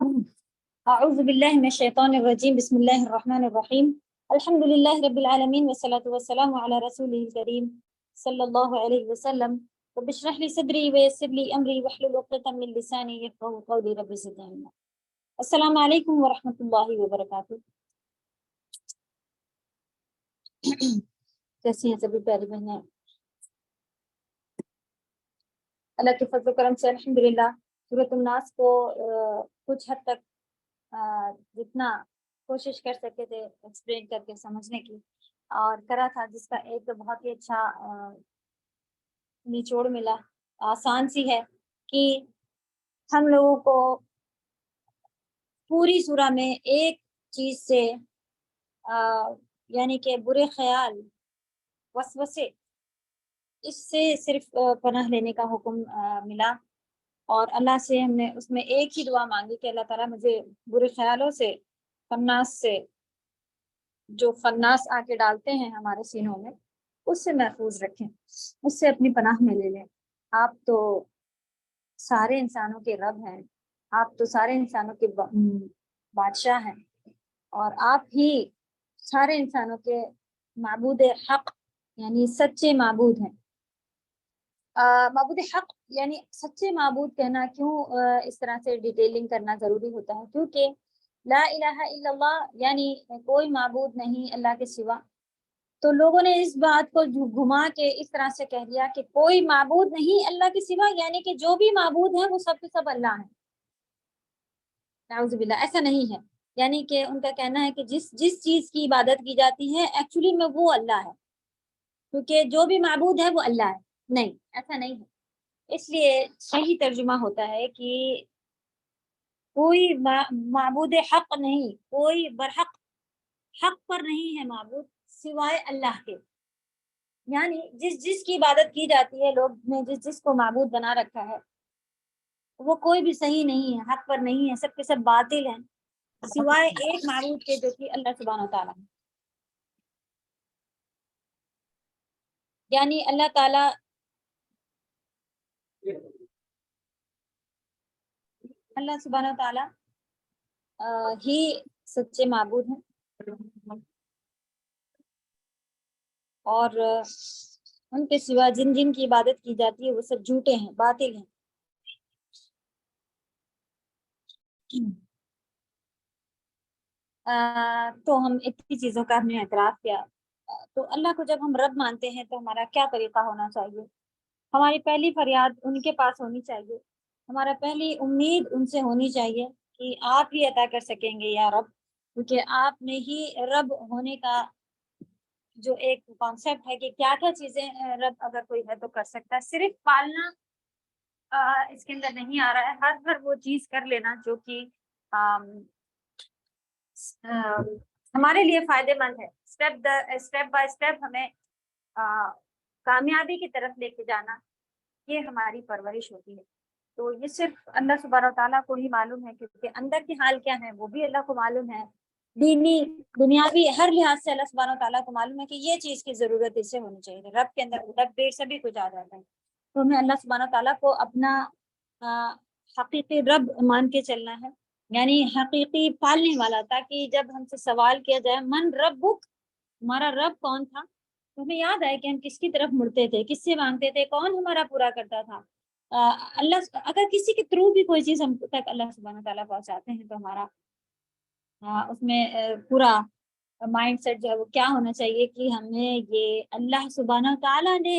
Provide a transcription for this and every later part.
اعوذ باللہ من الشیطان الرجیم، بسم اللہ الرحمن الرحیم، الحمد للہ رب العالمین والصلاة والسلام علی رسولہ الکریم صلی اللہ علیہ وسلم۔ رب اشرح لی صدری ویسر لی امری واحلل عقدۃ من لسانی یفقہوا قولی، رب زدنی علما۔ السلام علیکم ورحمۃ اللہ وبرکاتہ۔ کیسی ہیں سبھی پیاری بہنیں؟ اللہ کے فضل و کرم سے الحمدللہ سورۃ الناس کو کچھ حد تک جتنا کوشش کر سکتے تھے ایکسپلین کر کے سمجھنے کی، اور کرا تھا، جس کا ایک بہت ہی اچھا نچوڑ ملا، آسان سی ہے کہ ہم لوگوں کو پوری سورہ میں ایک چیز سے یعنی کہ برے خیال، وسوسے، اس سے صرف پناہ لینے کا حکم ملا، اور اللہ سے ہم نے اس میں ایک ہی دعا مانگی کہ اللہ تعالیٰ مجھے برے خیالوں سے، خناس سے، جو خناس آ کے ڈالتے ہیں ہمارے سینوں میں، اس سے محفوظ رکھیں، اس سے اپنی پناہ میں لے لیں۔ آپ تو سارے انسانوں کے رب ہیں، آپ تو سارے انسانوں کے بادشاہ ہیں، اور آپ ہی سارے انسانوں کے معبود حق یعنی سچے معبود ہیں۔ معبود حق یعنی سچے معبود کہنا کیوں اس طرح سے ڈیٹیلنگ کرنا ضروری ہوتا ہے؟ کیونکہ لا الہ الا اللہ یعنی کوئی معبود نہیں اللہ کے سوا، تو لوگوں نے اس بات کو گھما کے اس طرح سے کہہ دیا کہ کوئی معبود نہیں اللہ کے سوا، یعنی کہ جو بھی معبود ہیں وہ سب کے سب اللہ ہیں۔ نعوذ باللہ، ایسا نہیں ہے۔ یعنی کہ ان کا کہنا ہے کہ جس چیز کی عبادت کی جاتی ہے ایکچولی میں وہ اللہ ہے، کیونکہ جو بھی معبود ہے وہ اللہ ہے۔ نہیں، ایسا نہیں ہے۔ اس لیے صحیح ترجمہ ہوتا ہے کہ کوئی معبود حق نہیں، کوئی برحق حق پر نہیں ہے معبود سوائے اللہ کے، یعنی جس کی عبادت کی جاتی ہے، لوگ نے جس کو معبود بنا رکھا ہے، وہ کوئی بھی صحیح نہیں ہے، حق پر نہیں ہے، سب کے سب باطل ہیں سوائے ایک معبود کے، جو کہ اللہ سبحانہ و تعالیٰ ہے۔ یعنی اللہ تعالیٰ سبحانہ و تعالیٰ ہی سچے معبود ہیں، اور ان کے سوا جن کی عبادت کی جاتی ہے وہ سب جھوٹے ہیں، باطل ہیں۔ تو ہم اتنی چیزوں کا ہم نے اعتراف کیا، تو اللہ کو جب ہم رب مانتے ہیں تو ہمارا کیا طریقہ ہونا چاہیے؟ ہماری پہلی فریاد ان کے پاس ہونی چاہیے، ہمارا پہلی امید ان سے ہونی چاہیے کہ آپ ہی عطا کر سکیں گے یا رب، کیونکہ آپ نے ہی رب ہونے کا جو ایک کانسیپٹ ہے کہ کیا کیا چیزیں رب اگر کوئی ہے تو کر سکتا ہے۔ صرف پالنا اس کے اندر نہیں آ رہا ہے، ہر وہ چیز کر لینا جو کہ ہمارے لیے فائدے مند ہے، اسٹیپ بائی اسٹیپ ہمیں کامیابی کی طرف لے کے جانا، یہ ہماری پرورش ہوتی ہے۔ تو یہ صرف اللہ سبحانہ و تعالیٰ کو ہی معلوم ہے، کیونکہ اندر کی حال کیا ہے وہ بھی اللہ کو معلوم ہے، دینی دنیاوی ہر لحاظ سے اللہ سبحانہ و تعالیٰ کو معلوم ہے کہ یہ چیز کی ضرورت اسے ہونی چاہیے۔ رب کے اندر رب بے سبھی کچھ آ جاتا ہے، تو ہمیں اللہ سبحانہ و تعالیٰ کو اپنا حقیقی رب مان کے چلنا ہے، یعنی حقیقی پالنے والا، تاکہ جب ہم سے سوال کیا جائے من ربک، ہمارا رب کون تھا، تو ہمیں یاد آئے کہ ہم کس کی طرف مڑتے تھے، کس سے مانگتے تھے، کون ہمارا پورا کرتا تھا۔ اللہ اگر کسی کے تھرو بھی کوئی چیز ہم تک اللہ سبحانہ تعالیٰ پہنچاتے ہیں تو ہمارا اس میں پورا مائنڈ سیٹ جو ہے وہ کیا ہونا چاہیے کہ ہمیں یہ اللہ سبحانہ تعالیٰ نے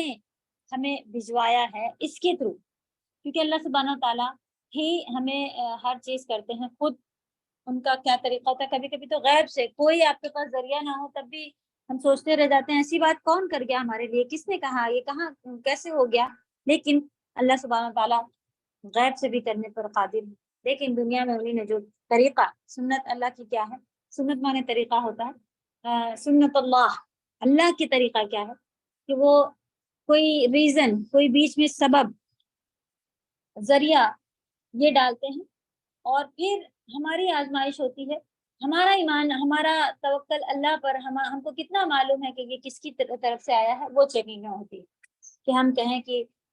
ہمیں بھجوایا ہے اس کے تھرو، کیونکہ اللہ سبحانہ تعالیٰ ہی ہمیں ہر چیز کرتے ہیں، خود ان کا کیا طریقہ ہوتا ہے۔ کبھی کبھی تو غیب سے کوئی آپ کے پاس ذریعہ نہ ہو تب بھی ہم سوچتے رہ جاتے ہیں ایسی بات کون کر گیا ہمارے لیے، کس نے کہا، یہ کہاں کیسے ہو گیا، لیکن اللہ سبحانہ تعالیٰ غیب سے بھی کرنے پر قادر ہے۔ لیکن دنیا میں انہیں نے جو طریقہ، سنت اللہ کی کیا ہے، سنت مانے طریقہ ہوتا ہے، سنت اللہ کی طریقہ کیا ہے کہ وہ کوئی ریزن، کوئی بیچ میں سبب، ذریعہ یہ ڈالتے ہیں، اور پھر ہماری آزمائش ہوتی ہے، ہمارا ایمان، ہمارا توکل اللہ پر، ہم کو کتنا معلوم ہے کہ یہ کس کی طرف سے آیا ہے، وہ چیکنگ میں ہوتی ہے کہ ہم کہیں کہ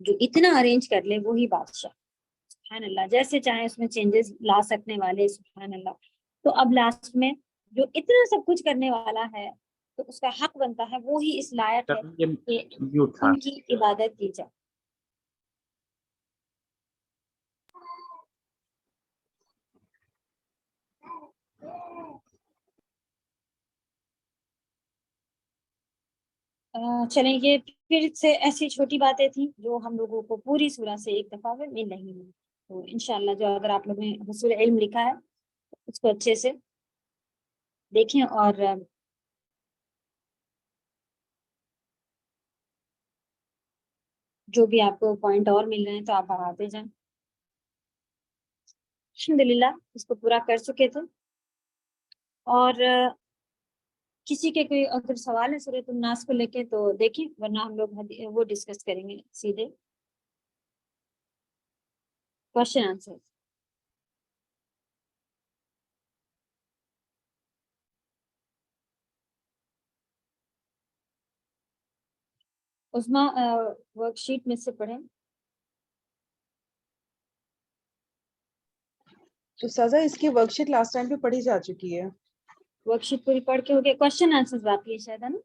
جو اتنا ارینج کر لے وہی بادشاہ، سبحان اللہ، جیسے چاہے اس میں چینجز لا سکنے والے، سبحان اللہ. تو اب لاسٹ میں جو اتنا سب کچھ کرنے والا ہے تو اس کا حق بنتا ہے، وہی اس لائق ہے کہ ان کی عبادت کی جائے. چلیں، یہ پھر سے ایسی چھوٹی باتیں تھیں جو ہم لوگوں کو پوری سورہ سے ایک دفعہ میں مل رہی ہیں. تو انشاءاللہ جو اگر آپ لوگوں نے حصول علم لکھا ہے اس کو اچھے سے دیکھیں، اور جو بھی آپ کو پوائنٹ اور مل رہے ہیں تو آپ بڑھاتے جائیں. الحمدللہ اس کو پورا کر چکے تھے. اور کسی کے کوئی اگر سوال ہے سورۃ الناس کو لے کے تو دیکھیں، ورنہ ہم لوگ وہ ڈسکس کریں گے سیدھے کوشچن آنسر. عظمیٰ ورک شیٹ میں سے پڑھیں. استاذہ اس کی ورک شیٹ لاسٹ ٹائم پہ پڑھی جا چکی ہے. ورک شیٹ پوری پڑھ کے ہو گیا، کوشچن آنسر باقی ہے شاید، ہے نا؟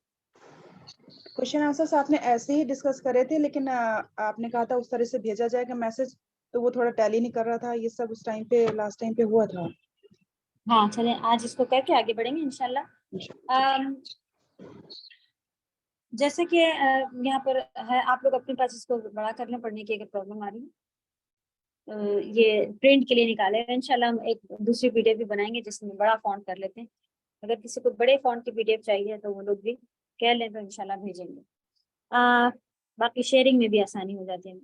کوشچن آنسر آپ نے ایسے ہی ڈسکس کرے تھے، لیکن آپ نے کہا تھا اس طرح سے بھیجا جائے گا میسج، تو وہ تھوڑا ٹیلی نہیں کر رہا تھا. یہ سب اس ٹائم پہ لاسٹ ٹائم پہ ہوا تھا. ہاں چلیں آج اس کو کر کے آگے بڑھیں گے انشاءاللہ. جیسے کہ یہاں پر ہے، آپ لوگ اپنے پاس اس کو بڑا کر لیں پڑھنے کی اگر پرابلم آ رہی ہے. یہ پرنٹ کے لیے نکالے ہیں انشاءاللہ. ہم ایک دوسری پی ڈی ایف بھی بنائیں گے جس میں بڑا فونٹ کر لیتے ہیں. اگر کسی کو بڑے فونٹ کی پی ڈی ایف چاہیے تو وہ لوگ بھی کہہ لیں تو انشاءاللہ بھیجیں گے. باقی شیئرنگ میں بھی آسانی ہو جاتی ہے.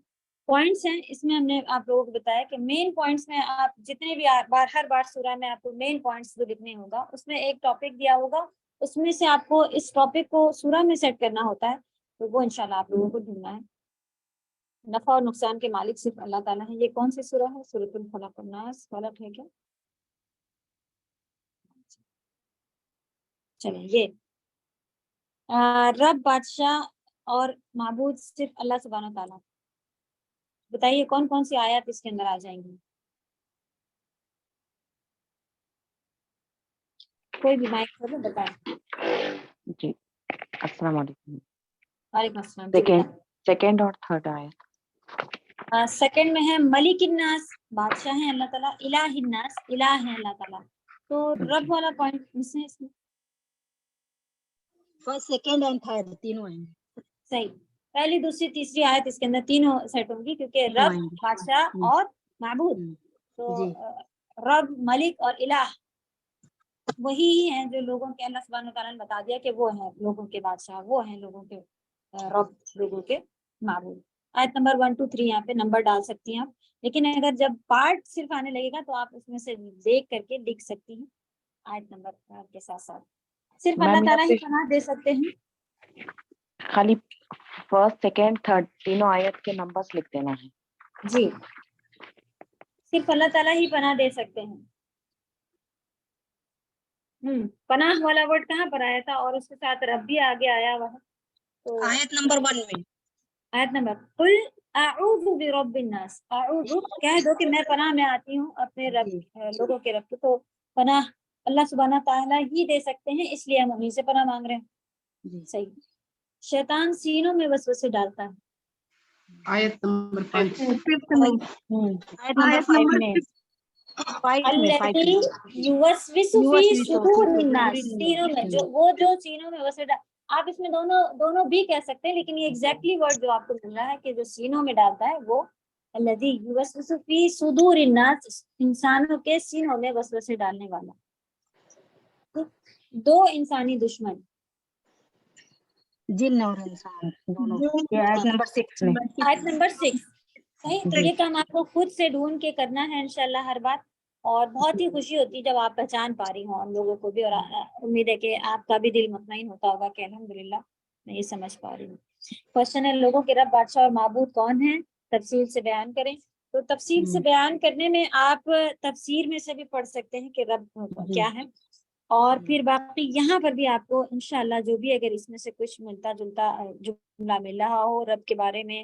پوائنٹس ہیں اس میں، ہم نے آپ لوگوں کو بتایا کہ مین پوائنٹس میں آپ جتنے بھی ہر بار سورہ میں آپ کو مین پوائنٹس جو لکھنے ہوگا، اس میں ایک ٹاپک دیا ہوگا، اس میں سے آپ کو اس ٹاپک کو سورہ میں سیٹ کرنا ہوتا ہے. تو وہ انشاءاللہ آپ لوگوں کو ڈھونڈنا ہے. نفع اور نقصان کے مالک صرف اللہ تعالیٰ ہے. یہ کون سی سورہ ہے؟ سورۃ الفلق والناس. فلق ہے کیا؟ چلیں، یہ رب، بادشاہ اور معبود صرف اللہ سبحانہ تعالیٰ. بتائیے کون کون سی آیات اس کے اندر آ جائیں گی؟ کوئی بھی مائک کھولے بتائیں. جی السلام علیکم. وعلیکم السلام. سیکنڈ اور تھرڈ آیت. سیکنڈ میں ہے ملک الناس، بادشاہ ہیں اللہ تعالیٰ. الہ الناس، الہ ہے اللہ تعالیٰ. تو رب والا پوائنٹ مس ہے اس میں. فرسٹ سیکنڈ اینڈ تھرڈ تینوں ہیں. صحیح. پہلی دوسری تیسری آیت اس کے اندر تینوں سیٹ ہوں گی، کیونکہ رب، بادشاہ اور معبود. تو رب، ملک اور الہ وہی ہیں جو لوگوں کے اللہ سبحانہ تعالیٰ نے بتا دیا کہ وہ ہیں لوگوں کے بادشاہ، وہ ہیں لوگوں کے رب، لوگوں کے معبود. آیت نمبر 1 2 3 یہاں پہ نمبر ڈال سکتی ہیں آپ، لیکن اگر جب پارٹ صرف آنے لگے گا تو آپ اس میں سے دیکھ کر کے لکھ سکتی ہیں آیت نمبر کے ساتھ ساتھ. صرف اللہ تعالیٰ ہی پناہ دے سکتے ہیں. خالی فرسٹ سیکنڈ تھرڈ تینوں آیت کے نمبرز لکھ دینا ہے. جی، صرف اللہ تعالیٰ ہی پناہ دے سکتے ہیں. پناہ والا ورڈ کہاں پر آیا تھا اور اس کے ساتھ رب بھی آگے آیا ہوا ہے. تو آیت نمبر 1 میں، آیت نمبر قل اعوذ برب الناس. اعوذ کہہ دو کہ میں پناہ میں آتی ہوں اپنے رب، لوگوں کے رب. تو پناہ اللہ سبحانہ تعالیٰ ہی دے سکتے ہیں، اس لیے ہم انہیں سے پناہ مانگ رہے ہیں. صحیح. شیطان سینوں میں وسوسے ڈالتا ہے. آیت نمبر 5 آیت نمبر 5 میں الذی یوسوس فی صدور الناس. سینوں میں جو سینوں میں وسوسے آپ اس میں دونوں بھی کہہ سکتے ہیں، لیکن یہ ایگزیکٹلی ورڈ جو آپ کو مل رہا ہے کہ جو سینوں میں ڈالتا ہے وہ الذی یوسوس فی صدور الناس، انسانوں کے سینوں میں وسوسے ڈالنے والا. دو انسانی دشمن، جن اور انسان دونوں. یہ آیت نمبر 6 میں. آیت نمبر 6. صحیح. تو یہ کام آپ کو خود سے ڈھونڈ کے کرنا ہے انشاءاللہ ہر بات. اور بہت ہی خوشی ہوتی ہے جب آپ پہچان پا رہی ہوں ہم لوگوں کو بھی، اور امید ہے کہ آپ کا بھی دل مطمئن ہوتا ہوگا کہ الحمدللہ میں یہ سمجھ پا رہی ہوں. کوشچن ہے لوگوں کے رب، بادشاہ اور معبود کون ہیں؟ تفصیل سے بیان کریں. تو تفصیل سے بیان کرنے میں آپ تفسیر میں سے بھی پڑھ سکتے ہیں کہ رب کیا ہے، اور پھر باقی یہاں پر بھی آپ کو انشاءاللہ جو بھی اگر اس میں سے کچھ ملتا جلتا جملہ مل رہا ہو رب کے بارے میں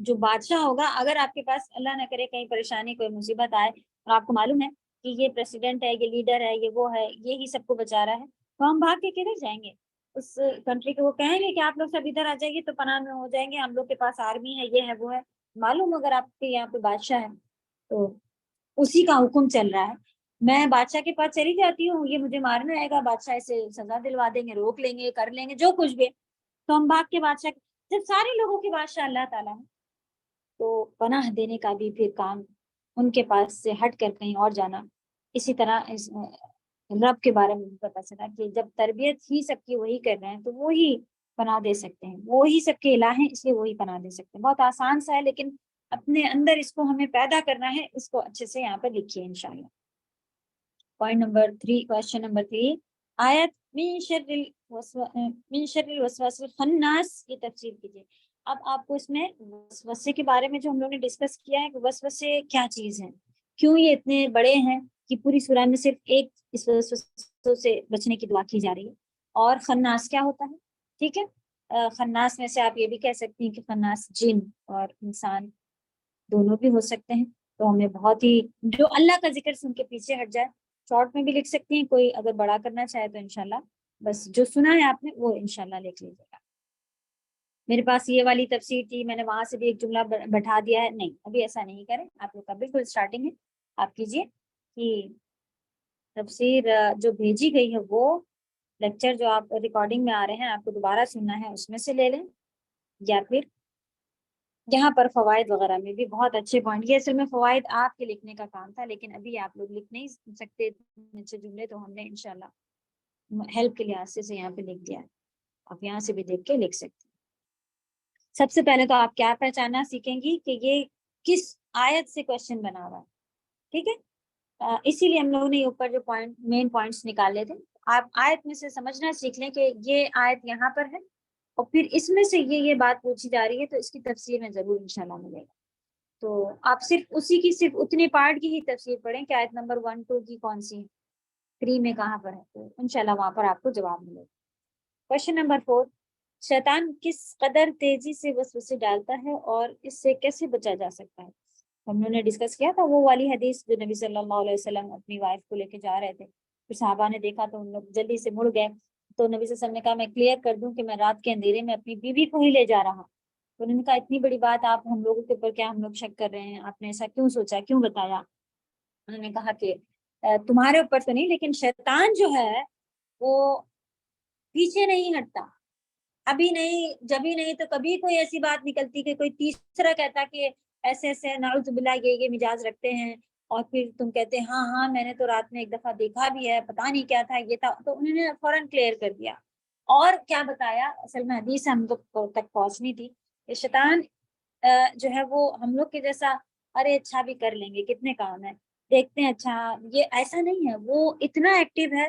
جو بادشاہ ہوگا، اگر آپ کے پاس اللہ نہ کرے کہیں پریشانی کوئی مصیبت آئے اور آپ کو معلوم ہے کہ یہ پریسیڈنٹ ہے، یہ لیڈر ہے، یہ وہ ہے، یہی سب کو بچا رہا ہے، تو ہم بھاگ کے کدھر جائیں گے؟ اس کنٹری کے وہ کہیں گے کہ آپ لوگ سب ادھر آ جائیے تو پناہ میں ہو جائیں گے، ہم لوگ کے پاس آرمی ہے، یہ ہے وہ ہے۔ معلوم اگر آپ کے یہاں پہ بادشاہ ہے تو اسی کا حکم چل رہا ہے، میں بادشاہ کے پاس چلی جاتی ہوں، یہ مجھے مارنے آئے گا، بادشاہ اسے سزا دلوا دیں گے، روک لیں گے، کر لیں گے جو کچھ بھی، تو ہم بھاگ کے بادشاہ، جب سارے لوگوں کے بادشاہ اللہ تعالیٰ ہے تو پناہ دینے کا بھی پھر کام ان کے پاس سے ہٹ کر کہیں اور جانا۔ اسی طرح اس رب کے بارے میں بھی پتا چلا کہ جب تربیت ہی سب کی وہی کر رہے ہیں تو وہی پناہ دے سکتے ہیں، وہی سب کے الہ ہیں، اس لیے وہی پناہ دے سکتے ہیں۔ بہت آسان سا ہے، لیکن اپنے اندر اس کو ہمیں پیدا کرنا ہے، اس کو اچھے سے یہاں پر لکھیے انشاءاللہ۔ پوائنٹ نمبر 3، کوشچن نمبر 3، آیت من شر الوسواس الخناس کی تفسیر کیجیے۔ اب آپ کو اس میں وسوسے کے بارے میں جو ہم لوگوں نے ڈسکس کیا ہے کہ وسوسے کیا چیز ہیں، کیوں یہ اتنے بڑے ہیں، کہ پوری سورہ میں صرف ایک اس وسوسوں سے بچنے کی دعا کی جا رہی ہے، اور خناس کیا ہوتا ہے، ٹھیک ہے۔ خناس میں سے آپ یہ بھی کہہ سکتی ہیں کہ خناس جن اور انسان دونوں بھی ہو سکتے ہیں، تو ہمیں بہت ہی جو اللہ کا ذکر سن کے پیچھے ہٹ جائے، شارٹ میں بھی لکھ سکتی ہیں، کوئی اگر بڑا کرنا چاہے تو انشاءاللہ بس جو سنا ہے آپ نے وہ انشاءاللہ لکھ لیجیے گا۔ میرے پاس یہ والی تفسیر تھی، میں نے وہاں سے بھی ایک جملہ بٹھا دیا ہے، نہیں ابھی ایسا نہیں کریں، آپ لوگ کا بالکل اسٹارٹنگ ہے، آپ کیجیے کہ تفسیر جو بھیجی گئی ہے وہ لیکچر جو آپ ریکارڈنگ میں آ رہے ہیں آپ کو دوبارہ سننا ہے اس میں سے لے لیں، یا پھر یہاں پر فوائد وغیرہ میں بھی بہت اچھے پوائنٹ، یہ اصل میں فوائد آپ کے لکھنے کا کام تھا، لیکن ابھی آپ لوگ لکھ نہیں سکتے اچھے جملے، تو ہم نے انشاءاللہ ہیلپ کے لحاظ سے یہاں پہ لکھ دیا ہے، آپ یہاں سے بھی دیکھ کے لکھ سکتے ہیں۔ سب سے پہلے تو آپ کیا پہچاننا سیکھیں گی کہ یہ کس آیت سے کوشچن بنا ہوا ہے، ٹھیک ہے، اسی لیے ہم لوگوں نے اوپر جو مین پوائنٹس نکالے تھے، آپ آیت میں سے سمجھنا سیکھ لیں کہ یہ آیت یہاں پر ہے، اور پھر اس میں سے یہ بات پوچھی جا رہی ہے تو اس کی تفسیر میں ضرور انشاءاللہ ملے گا، تو آپ صرف اسی کی صرف اتنے پارٹ کی ہی تفسیر پڑھیں کہ آیت نمبر 1 2 کی کون سی ہے، 3 میں کہاں پر ہے، تو انشاءاللہ وہاں پر آپ کو جواب ملے گا۔ کوشچن نمبر 4، شیطان کس قدر تیزی سے وسوسے ڈالتا ہے اور اس سے کیسے بچا جا سکتا ہے؟ ہم لوگوں نے ڈسکس کیا تھا وہ والی حدیث جو نبی صلی اللہ علیہ وسلم اپنی وائف کو لے کے جا رہے تھے، پھر صحابہ نے دیکھا تو ان لوگ جلدی سے مڑ گئے، تو نبی صلی اللہ علیہ وسلم نے کہا میں کلیئر کر دوں کہ میں رات کے اندھیرے میں اپنی بیوی کو ہی لے جا رہا ہوں، تو انہوں نے کہا اتنی بڑی بات آپ ہم لوگوں کے اوپر کیا ہم لوگ شک کر رہے ہیں، آپ نے ایسا کیوں سوچا، کیوں بتایا؟ انہوں نے کہا کہ تمہارے اوپر تو نہیں، لیکن شیطان جو ہے وہ پیچھے نہیں ہٹتا، ابھی نہیں جبھی نہیں تو کبھی کوئی ایسی بات نکلتی کہ کوئی تیسرا کہتا کہ ایسے ایسے نعوذ باللہ یہ مزاج رکھتے ہیں، اور پھر تم کہتے ہیں ہاں میں نے تو رات میں ایک دفعہ دیکھا بھی ہے، پتہ نہیں کیا تھا یہ تھا، تو انہوں نے فوراً کلیئر کر دیا، اور کیا بتایا، اصل میں حدیث ہم لوگ تک پہنچنی تھی کہ شیطان جو ہے وہ ہم لوگ کے جیسا ارے اچھا بھی کر لیں گے کتنے کام ہے دیکھتے ہیں، اچھا یہ ایسا نہیں ہے، وہ اتنا ایکٹیو ہے،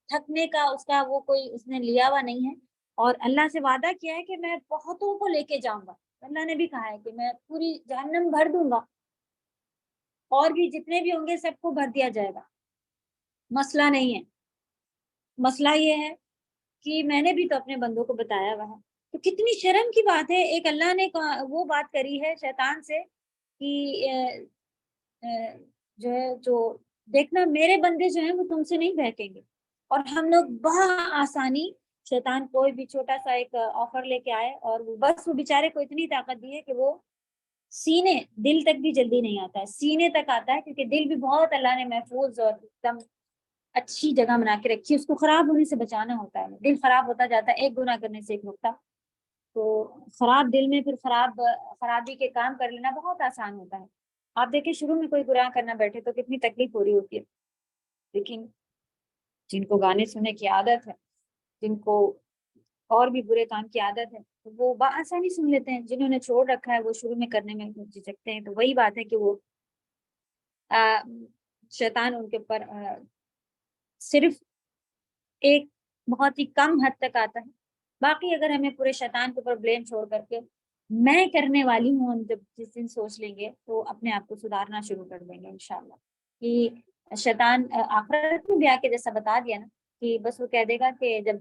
تھکنے کا اس کا وہ کوئی اس نے لیا ہوا نہیں ہے، اور اللہ سے وعدہ کیا ہے کہ میں بہتوں کو لے کے جاؤں گا، اللہ نے بھی کہا ہے کہ میں پوری جہنم بھر دوں گا، اور بھی جتنے بھی ہوں گے سب کو بھر دیا جائے گا، مسئلہ نہیں ہے، مسئلہ یہ ہے کہ میں نے بھی تو اپنے بندوں کو بتایا ہوا ہے، تو کتنی شرم کی بات ہے، ایک اللہ نے وہ بات کری ہے شیطان سے کہ جو ہے جو دیکھنا میرے بندے جو ہیں وہ تم سے نہیں بہکیں گے، اور ہم لوگ بہت آسانی، شیطان کوئی بھی چھوٹا سا ایک آفر لے کے آئے اور بس وہ بیچارے کو اتنی طاقت دی ہے کہ وہ سینے دل تک بھی جلدی نہیں آتا ہے، سینے تک آتا ہے، کیونکہ دل بھی بہت اللہ نے محفوظ اور ایک دم اچھی جگہ بنا کے رکھی ہے، اس کو خراب ہونے سے بچانا ہوتا ہے، دل خراب ہوتا جاتا ہے ایک گناہ کرنے سے ایک رکتا، تو خراب دل میں پھر خرابی کے کام کر لینا بہت آسان ہوتا ہے۔ آپ دیکھیں شروع میں کوئی گناہ کرنا بیٹھے تو کتنی تکلیف ہو رہی ہوتی ہے، لیکن جن کو گانے سننے کی عادت ہے، جن کو اور بھی برے کام کی عادت ہے، تو وہ بآسانی سن لیتے ہیں، جنہوں نے چھوڑ رکھا ہے وہ شروع میں کرنے میں جھجکتے ہیں، تو وہی بات ہے کہ وہ شیطان ان کے اوپر صرف ایک بہت ہی کم حد تک آتا ہے، باقی اگر ہمیں پورے شیطان کے اوپر بلیم چھوڑ کر کے میں کرنے والی ہوں، ہم جب جس دن سوچ لیں گے تو اپنے آپ کو سدھارنا شروع کر دیں گے انشاءاللہ، کہ شیطان آخرت میں بھی آ کے جیسا بتا دیا نا کہ بس وہ کہہ دے گا کہ جب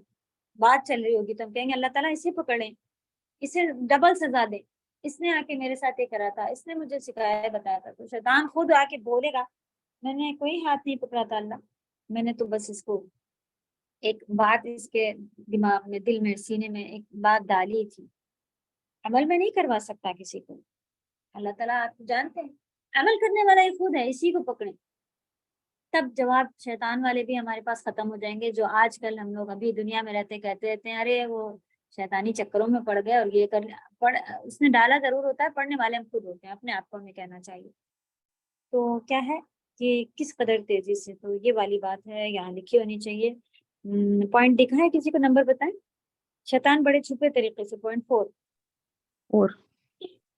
بات چل رہی ہوگی تو ہم کہیں گے اللہ تعالیٰ اسے پکڑیں، اسے ڈبل سزا دے، اس نے آ کے میرے ساتھ یہ کرا تھا, اس نے مجھے سکھایا بتایا تھا. تو شیطان خود آ کے بولے گا, میں نے کوئی ہاتھ نہیں پکڑا تھا اللہ, میں نے تو بس اس کو ایک بات اس کے دماغ میں, دل میں, سینے میں ایک بات ڈالی تھی. عمل میں نہیں کروا سکتا کسی کو. اللہ تعالیٰ آپ جانتے ہیں عمل کرنے والا یہ خود ہے, اسی کو پکڑیں. تب جواب شیطان والے بھی ہمارے پاس ختم ہو جائیں گے, جو آج کل ہم لوگ ابھی دنیا میں رہتے کہتے رہتے ہیں ارے وہ شیطانی چکروں میں پڑ گئے اور یہ کر اس نے ڈالا ضرور ہوتا ہے, پڑھنے والے ہم خود ہوتے ہیں, اپنے آپ کو ہمیں کہنا چاہیے. تو کیا ہے کہ کس قدر تیزی سے, تو یہ والی بات ہے یہاں لکھی ہونی چاہیے. پوائنٹ دکھا ہے کسی کو, نمبر بتائیں. شیطان بڑے چھپے طریقے سے, پوائنٹ 4 اور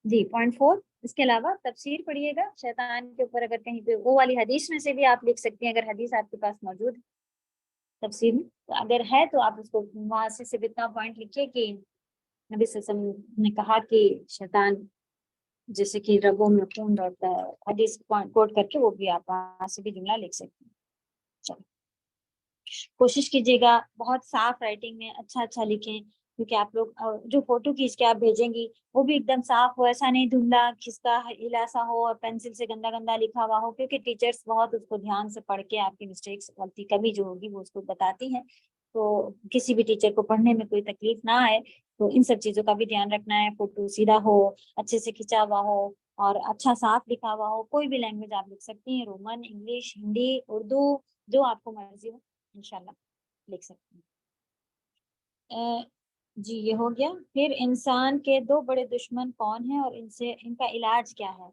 جی, پوائنٹ 4. اس کے علاوہ تفسیر پڑھیے گا شیطان کے اوپر, اگر کہیں پہ وہ والی حدیث میں سے بھی آپ لکھ سکتی ہیں, اگر حدیث آپ کے پاس موجود ہے تفسیر میں, تو اگر ہے تو آپ اس کو وہاں سے صرف اتنا پوائنٹ لکھیے کہ نبی صلی اللہ علیہ وسلم نے کہا کہ شیطان جیسے کہ رگوں میں خون دوڑتا ہے, حدیث کوٹ کر کے وہ بھی آپ وہاں سے بھی جملہ لکھ سکتے ہیں. چلو کوشش کیجیے گا بہت صاف رائٹنگ میں اچھا لکھیں, کیونکہ آپ لوگ جو فوٹو کھینچ کے آپ بھیجیں گی وہ بھی ایک دم صاف ہو, ایسا نہیں دھندلا کھسکا ہلاسا ہو اور پینسل سے گندا لکھا ہوا ہو, کیونکہ ٹیچرس بہت اس کو دھیان سے پڑھ کے آپ کی مسٹیکس غلطی کمی جو ہوگی وہ اس کو بتاتی ہیں. تو کسی بھی ٹیچر کو پڑھنے میں کوئی تکلیف نہ آئے, تو ان سب چیزوں کا بھی دھیان رکھنا ہے. فوٹو سیدھا ہو, اچھے سے کھینچا ہوا ہو اور اچھا صاف لکھا ہوا ہو. کوئی بھی لینگویج آپ لکھ سکتی ہیں, رومن, انگلش, ہندی, اردو, جو آپ کو مرضی ہو انشاءاللہ لکھ سکتے ہیں. جی یہ ہو گیا. پھر انسان کے 2 بڑے دشمن کون ہیں اور ان کا علاج کیا ہے.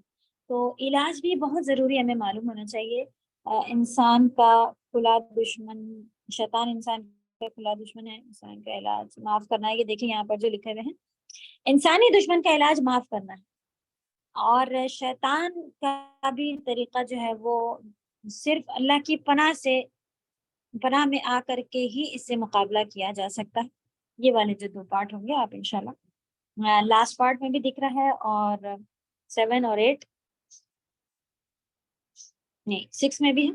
تو علاج بھی بہت ضروری ہمیں معلوم ہونا چاہیے. انسان کا کھلا دشمن شیطان, انسان کا کھلا دشمن ہے. انسان کا علاج معاف کرنا ہے. یہ دیکھیں یہاں پر جو لکھے ہوئے ہیں, انسانی دشمن کا علاج معاف کرنا ہے, اور شیطان کا بھی طریقہ جو ہے وہ صرف اللہ کی پناہ میں آ کر کے ہی اس سے مقابلہ کیا جا سکتا ہے. یہ والے جو 2 پارٹ ہوں گے آپ انشاءاللہ لاسٹ پارٹ میں بھی دکھ رہا ہے, اور 7 اور 8 نہیں 6 میں بھی ہے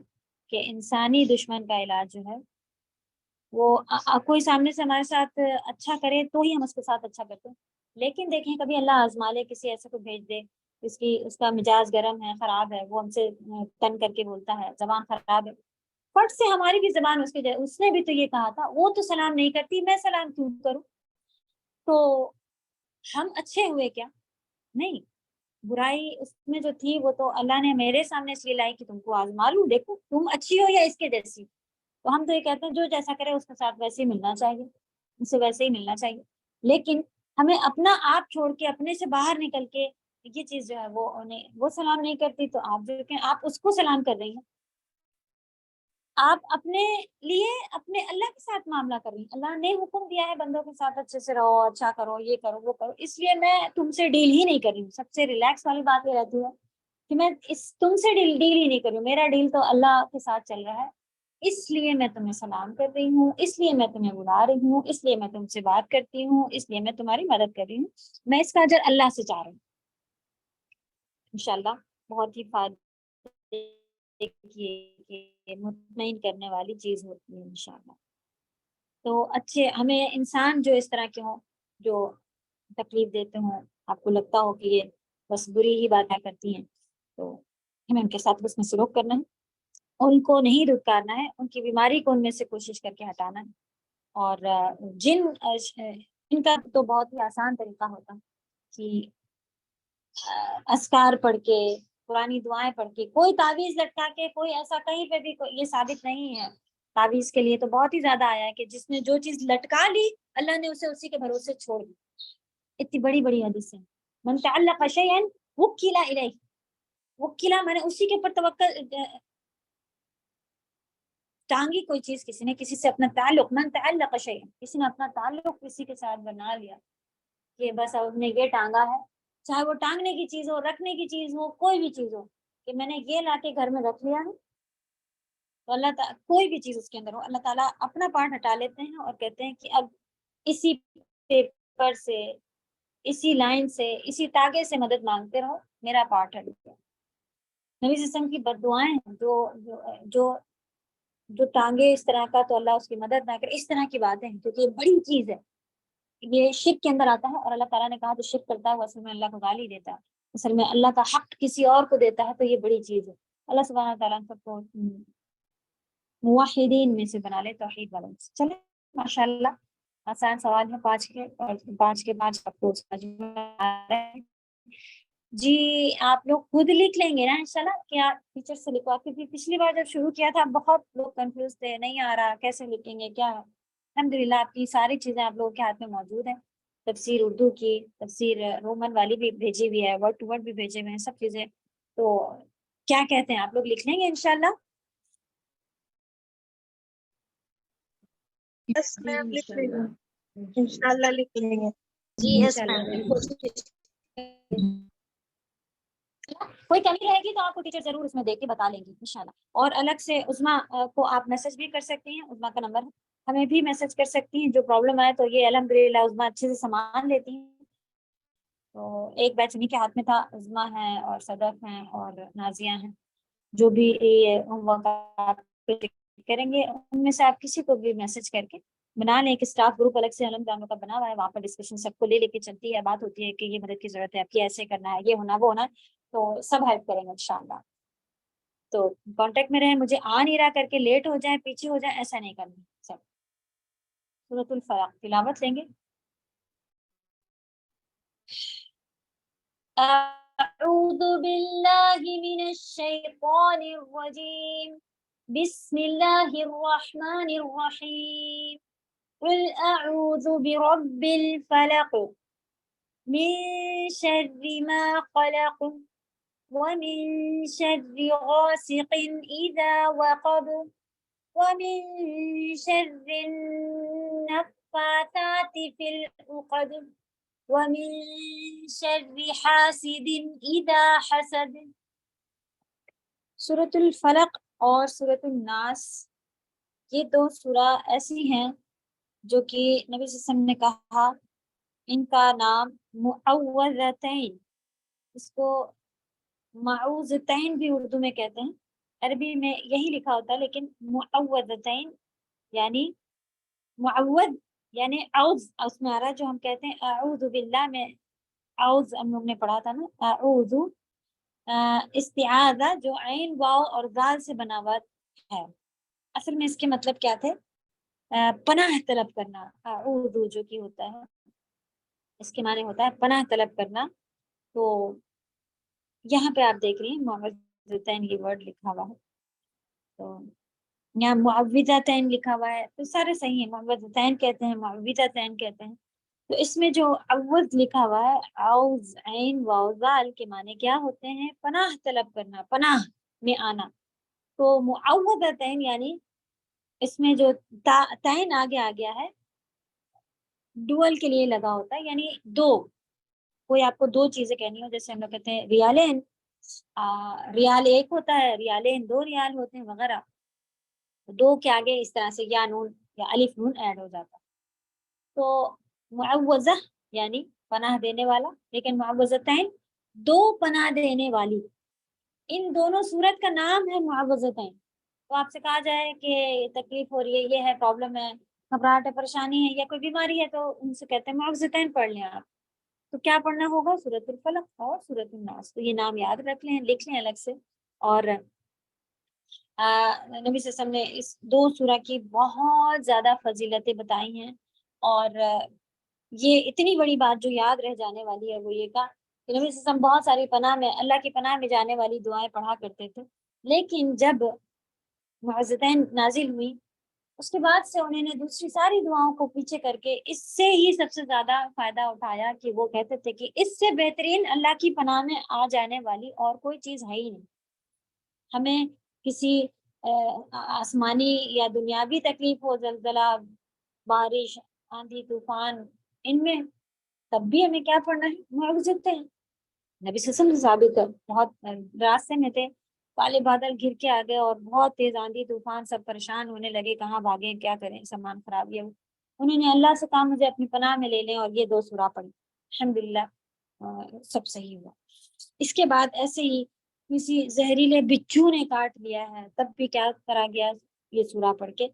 کہ انسانی دشمن کا علاج جو ہے وہ کوئی سامنے سے ہمارے ساتھ اچھا کرے تو ہی ہم اس کے ساتھ اچھا کرتے ہیں. لیکن دیکھیں کبھی اللہ آزما لے, کسی ایسے کو بھیج دے اس کا مزاج گرم ہے, خراب ہے, وہ ہم سے تن کر کے بولتا ہے, زبان خراب ہے, فٹ سے ہماری بھی زبان اس نے بھی تو یہ کہا تھا وہ تو سلام نہیں کرتی, میں سلام کیوں کروں. تو ہم اچھے ہوئے کیا؟ نہیں, برائی اس میں جو تھی وہ تو اللہ نے میرے سامنے اس لیے لائی کہ تم کو آزما لوں, دیکھو تم اچھی ہو یا اس کے جیسی. تو ہم تو یہ کہتے ہیں جو جیسا کرے اس کے ساتھ ویسے ہی ملنا چاہیے, اس سے ویسے ہی ملنا چاہیے. لیکن ہمیں اپنا آپ چھوڑ کے, اپنے سے باہر نکل کے یہ چیز جو ہے وہ سلام نہیں کرتی, تو آپ جو کہ آپ اس کو سلام کر رہی ہیں. آپ اپنے لیے اپنے اللہ کے ساتھ معاملہ کر رہی ہیں. اللہ نے حکم دیا ہے بندوں کے ساتھ اچھے سے رہو, اچھا کرو, یہ کرو, وہ کرو, اس لیے میں تم سے ڈیل ہی نہیں کر رہی ہوں. سب سے ریلیکس والی بات یہ رہتی ہے کہ میں تم سے ڈیل ہی نہیں کر رہی ہوں, میرا ڈیل تو اللہ کے ساتھ چل رہا ہے. اس لیے میں تمہیں سلام کر رہی ہوں, اس لیے میں تمہیں بلا رہی ہوں, اس لیے میں تم سے بات کرتی ہوں, اس لیے میں تمہاری مدد کر رہی ہوں. میں اس کا اجر اللہ سے چاہ رہی ہوں. انشاءاللہ بہت ہی فائدہ مطمئن کرنے والی چیز ہوتی ہے انشاءاللہ. تو اچھے ہمیں انسان جو اس طرح کے ہوں, جو تکلیف دیتے ہوں, آپ کو لگتا ہو کہ یہ بس بری ہی باتیں کرتی ہیں, تو ہمیں ان کے ساتھ بس میں سلوک کرنا ہے, ان کو نہیں دھتکارنا ہے, ان کی بیماری کو ان میں سے کوشش کر کے ہٹانا ہے. اور جن کا تو بہت ہی آسان طریقہ ہوتا ہے کہ اذکار پڑھ کے, پرانی دعائیں پڑھ کے, کوئی تعویذ لٹکا کے, کوئی ایسا کہیں پہ بھی یہ ثابت نہیں ہے. تعویذ کے لیے تو بہت ہی زیادہ آیا ہے کہ جس نے جو چیز لٹکا لی اللہ نے اسے اسی کے بھروسے چھوڑ دی. اتنی بڑی بڑی حدیثیں, من تعلق شیئا وکل الیہ, وکلا میں نے اسی کے اوپر توکل ٹانگی کوئی چیز, کسی نے کسی سے اپنا تعلق, من تعلق شیئا, کسی نے اپنا تعلق کسی کے ساتھ بنا لیا کہ بس اب نے یہ ٹانگا ہے, چاہے وہ ٹانگنے کی چیز ہو, رکھنے کی چیز ہو, کوئی بھی چیز ہو, کہ میں نے یہ لا کے گھر میں رکھ لیا ہے, تو اللہ تعالیٰ کوئی بھی چیز اس کے اندر ہو, اللہ تعالیٰ اپنا پارٹ ہٹا لیتے ہیں اور کہتے ہیں کہ اب اسی پیپر سے, اسی لائن سے, اسی تاگے سے مدد مانگتے رہو, میرا پارٹ ہٹ گیا. نبی صلی اللہ علیہ وسلم کی بد دعائیں جو ٹانگے اس طرح کا, تو اللہ اس کی مدد نہ کرے, اس طرح کی باتیں ہیں, کیونکہ یہ بڑی چیز ہے. یہ شرک کے اندر آتا ہے، اور اللہ تعالیٰ نے کہا جو شرک کرتا ہے وہ اصل میں اللہ کو گالی دیتا ہے، اصل میں اللہ کا حق کسی اور کو دیتا ہے، تو یہ بڑی چیز ہے۔ اللہ سبحانہ تعالیٰ سب کو موحدین میں سے بنا لے، توحید والوں میں سے۔ چلے ماشاء اللہ آسان سوال ہے 5 کے، اور 5 کے 5 آپ کو سمجھ میں آ رہا ہے جی؟ آپ لوگ خود لکھ لیں گے نا انشاءاللہ، کیا ٹیچر سے لکھوا؟ کیونکہ پچھلی بار جب شروع کیا تھا بہت لوگ کنفیوز تھے، نہیں آ رہا کیسے لکھیں گے کیا۔ الحمدللہ آپ کی ساری چیزیں آپ لوگوں کے ہاتھ میں موجود ہیں، تفسیر اردو کی، تفسیر رومن والی بھی بھیجی ہوئی ہے، ورڈ ٹو ورڈ بھی بھیجے ہوئے ہیں، سب چیزیں۔ تو کیا کہتے ہیں آپ لوگ لکھ لیں گے انشاءاللہ؟ یس میم لکھ لیں گے، انشاءاللہ لکھ لیں گے۔ جی یس میم، کوئی کمی رہے گی تو آپ کو ٹیچر ضرور اس میں دیکھ کے بتا لیں گی انشاءاللہ۔ اور الگ سے عظما کو آپ میسج بھی کر سکتی ہیں، عظما کا نمبر ہے، ہمیں بھی میسج کر سکتی ہیں جو پرابلم آئے۔ تو یہ الحمدللہ عظما اچھے سے سامان لیتی ہیں، تو ایک بیچ انہیں کے ہاتھ میں تھا، عظما ہیں اور صدف ہیں اور نازیہ ہیں، جو بھی ہوم ورک کریں گے ان میں سے آپ کسی کو بھی میسج کر کے بنا لیں۔ ایک اسٹاف گروپ الگ سے الحمدللہ کا بنا ہوا ہے، وہاں پر ڈسکشن سب کو لے کے چلتی ہے، بات ہوتی ہے کہ یہ مدد کی ضرورت ہے، آپ کی ایسے کرنا ہے، یہ ہونا وہ ہونا، تو سب ہیلپ کریں گے انشاءاللہ۔ تو کانٹیکٹ میں رہیں، مجھے آ نہیں رہا کر کے لیٹ ہو جائیں پیچھے ہو جائیں ایسا نہیں کرنا۔ سب سورۃ الفلق تلاوت لیں گے۔ اعوذ باللہ من الشیطان الرجیم، بسم اللہ الرحمن الرحیم، قل اعوذ برب الفلق من شر ما خلق ومن شر غاسق اذا وقب ومن شر النفاثات في العقد ومن شر حاسد اذا حسد۔ سورۃ الفلق اور سورۃ الناس یہ دو سورہ ایسی ہیں جو کہ نبی صلی اللہ علیہ وسلم نے کہا ان کا نام معوذتین، اس کو معوذتین بھی اردو میں کہتے ہیں، عربی میں یہی لکھا ہوتا ہے، لیکن معوذتین یعنی معوذ یعنی اعوذ، اس میں آ رہا ہے جو ہم کہتے ہیں اعوذ باللہ میں اعوذ، ہم لوگ نے پڑھا تھا نا اعوذ، استعاذہ جو عین واو اور ذال سے بنا ہوا ہے، اصل میں اس کے مطلب کیا تھے؟ پناہ طلب کرنا۔ اعوذ جو کہ ہوتا ہے اس کے معنی ہوتا ہے پناہ طلب کرنا۔ تو یہاں پہ آپ دیکھ رہی ہیں معوذتین یہ ورڈ لکھا ہوا ہے، تو یہاں معوذتین لکھا ہوا ہے، تو سارے صحیح ہیں، معوذتین کہتے ہیں، معوذتین کہتے ہیں۔ تو اس میں جو اعوذ لکھا ہوا ہے، اعوذ عین واو ذال کے معنی کیا ہوتے ہیں؟ پناہ طلب کرنا، پناہ میں آنا۔ تو معوذتین یعنی اس میں جو تین آگے آ گیا ہے ڈوئل کے لیے لگا ہوتا ہے، یعنی دو، کوئی آپ کو دو چیزیں کہنی ہو، جیسے ہم لوگ کہتے ہیں ریالین، ریال ایک ہوتا ہے، ریالین دو ریال ہوتے ہیں وغیرہ، دو کے آگے اس طرح سے یا نون یا الف نون ایڈ ہو جاتا۔ تو معوذہ یعنی پناہ دینے والا، لیکن معوذتین دو پناہ دینے والی، ان دونوں صورت کا نام ہے معوذتین۔ تو آپ سے کہا جائے کہ تکلیف ہو رہی ہے، یہ ہے پرابلم ہے، گھبراہٹ ہے، پریشانی ہے، یا کوئی بیماری ہے، تو ان سے کہتے ہیں معوذتین پڑھ لیں آپ۔ تو کیا پڑھنا ہوگا؟ سورۃ الفلق اور سورۃ الناس۔ تو یہ نام یاد رکھ لیں، لکھ لیں الگ سے۔ اور نبی صلی اللہ علیہ وسلم نے اس دو سورہ کی بہت زیادہ فضیلتیں بتائی ہیں، اور یہ اتنی بڑی بات جو یاد رہ جانے والی ہے وہ یہ کہ نبی صلی اللہ علیہ وسلم بہت ساری پناہ میں، اللہ کی پناہ میں جانے والی دعائیں پڑھا کرتے تھے، لیکن جب معوذتین نازل ہوئی اس کے بعد سے انہوں نے دوسری ساری دعاؤں کو پیچھے کر کے اس سے ہی سب سے زیادہ فائدہ اٹھایا، کہ وہ کہتے تھے کہ اس سے بہترین اللہ کی پناہ میں آ جانے والی اور کوئی چیز ہے ہی نہیں۔ ہمیں کسی آسمانی یا دنیاوی تکلیف ہو، زلزلہ، بارش، آندھی، طوفان، ان میں تب بھی ہمیں کیا پڑھنا ہے؟ معوذتین۔ نبی صلی اللہ علیہ وسلم ثابت ہے، بہت راستے میں تھے، کالے بادل گھر کے آ گئے اور بہت تیز آندھی طوفان، سب پریشان ہونے لگے، کہاں بھاگیں، کیا کریں، سامان خراب، یہ انہوں نے اللہ سے کہا مجھے اپنی پناہ میں لے لیں، اور یہ دو سورہ پڑھی، الحمدللہ سب صحیح ہوا۔ اس کے بعد ایسے ہی کسی زہریلے بچھو نے کاٹ لیا ہے تب بھی کیا کرا گیا؟ یہ سورہ پڑھ کے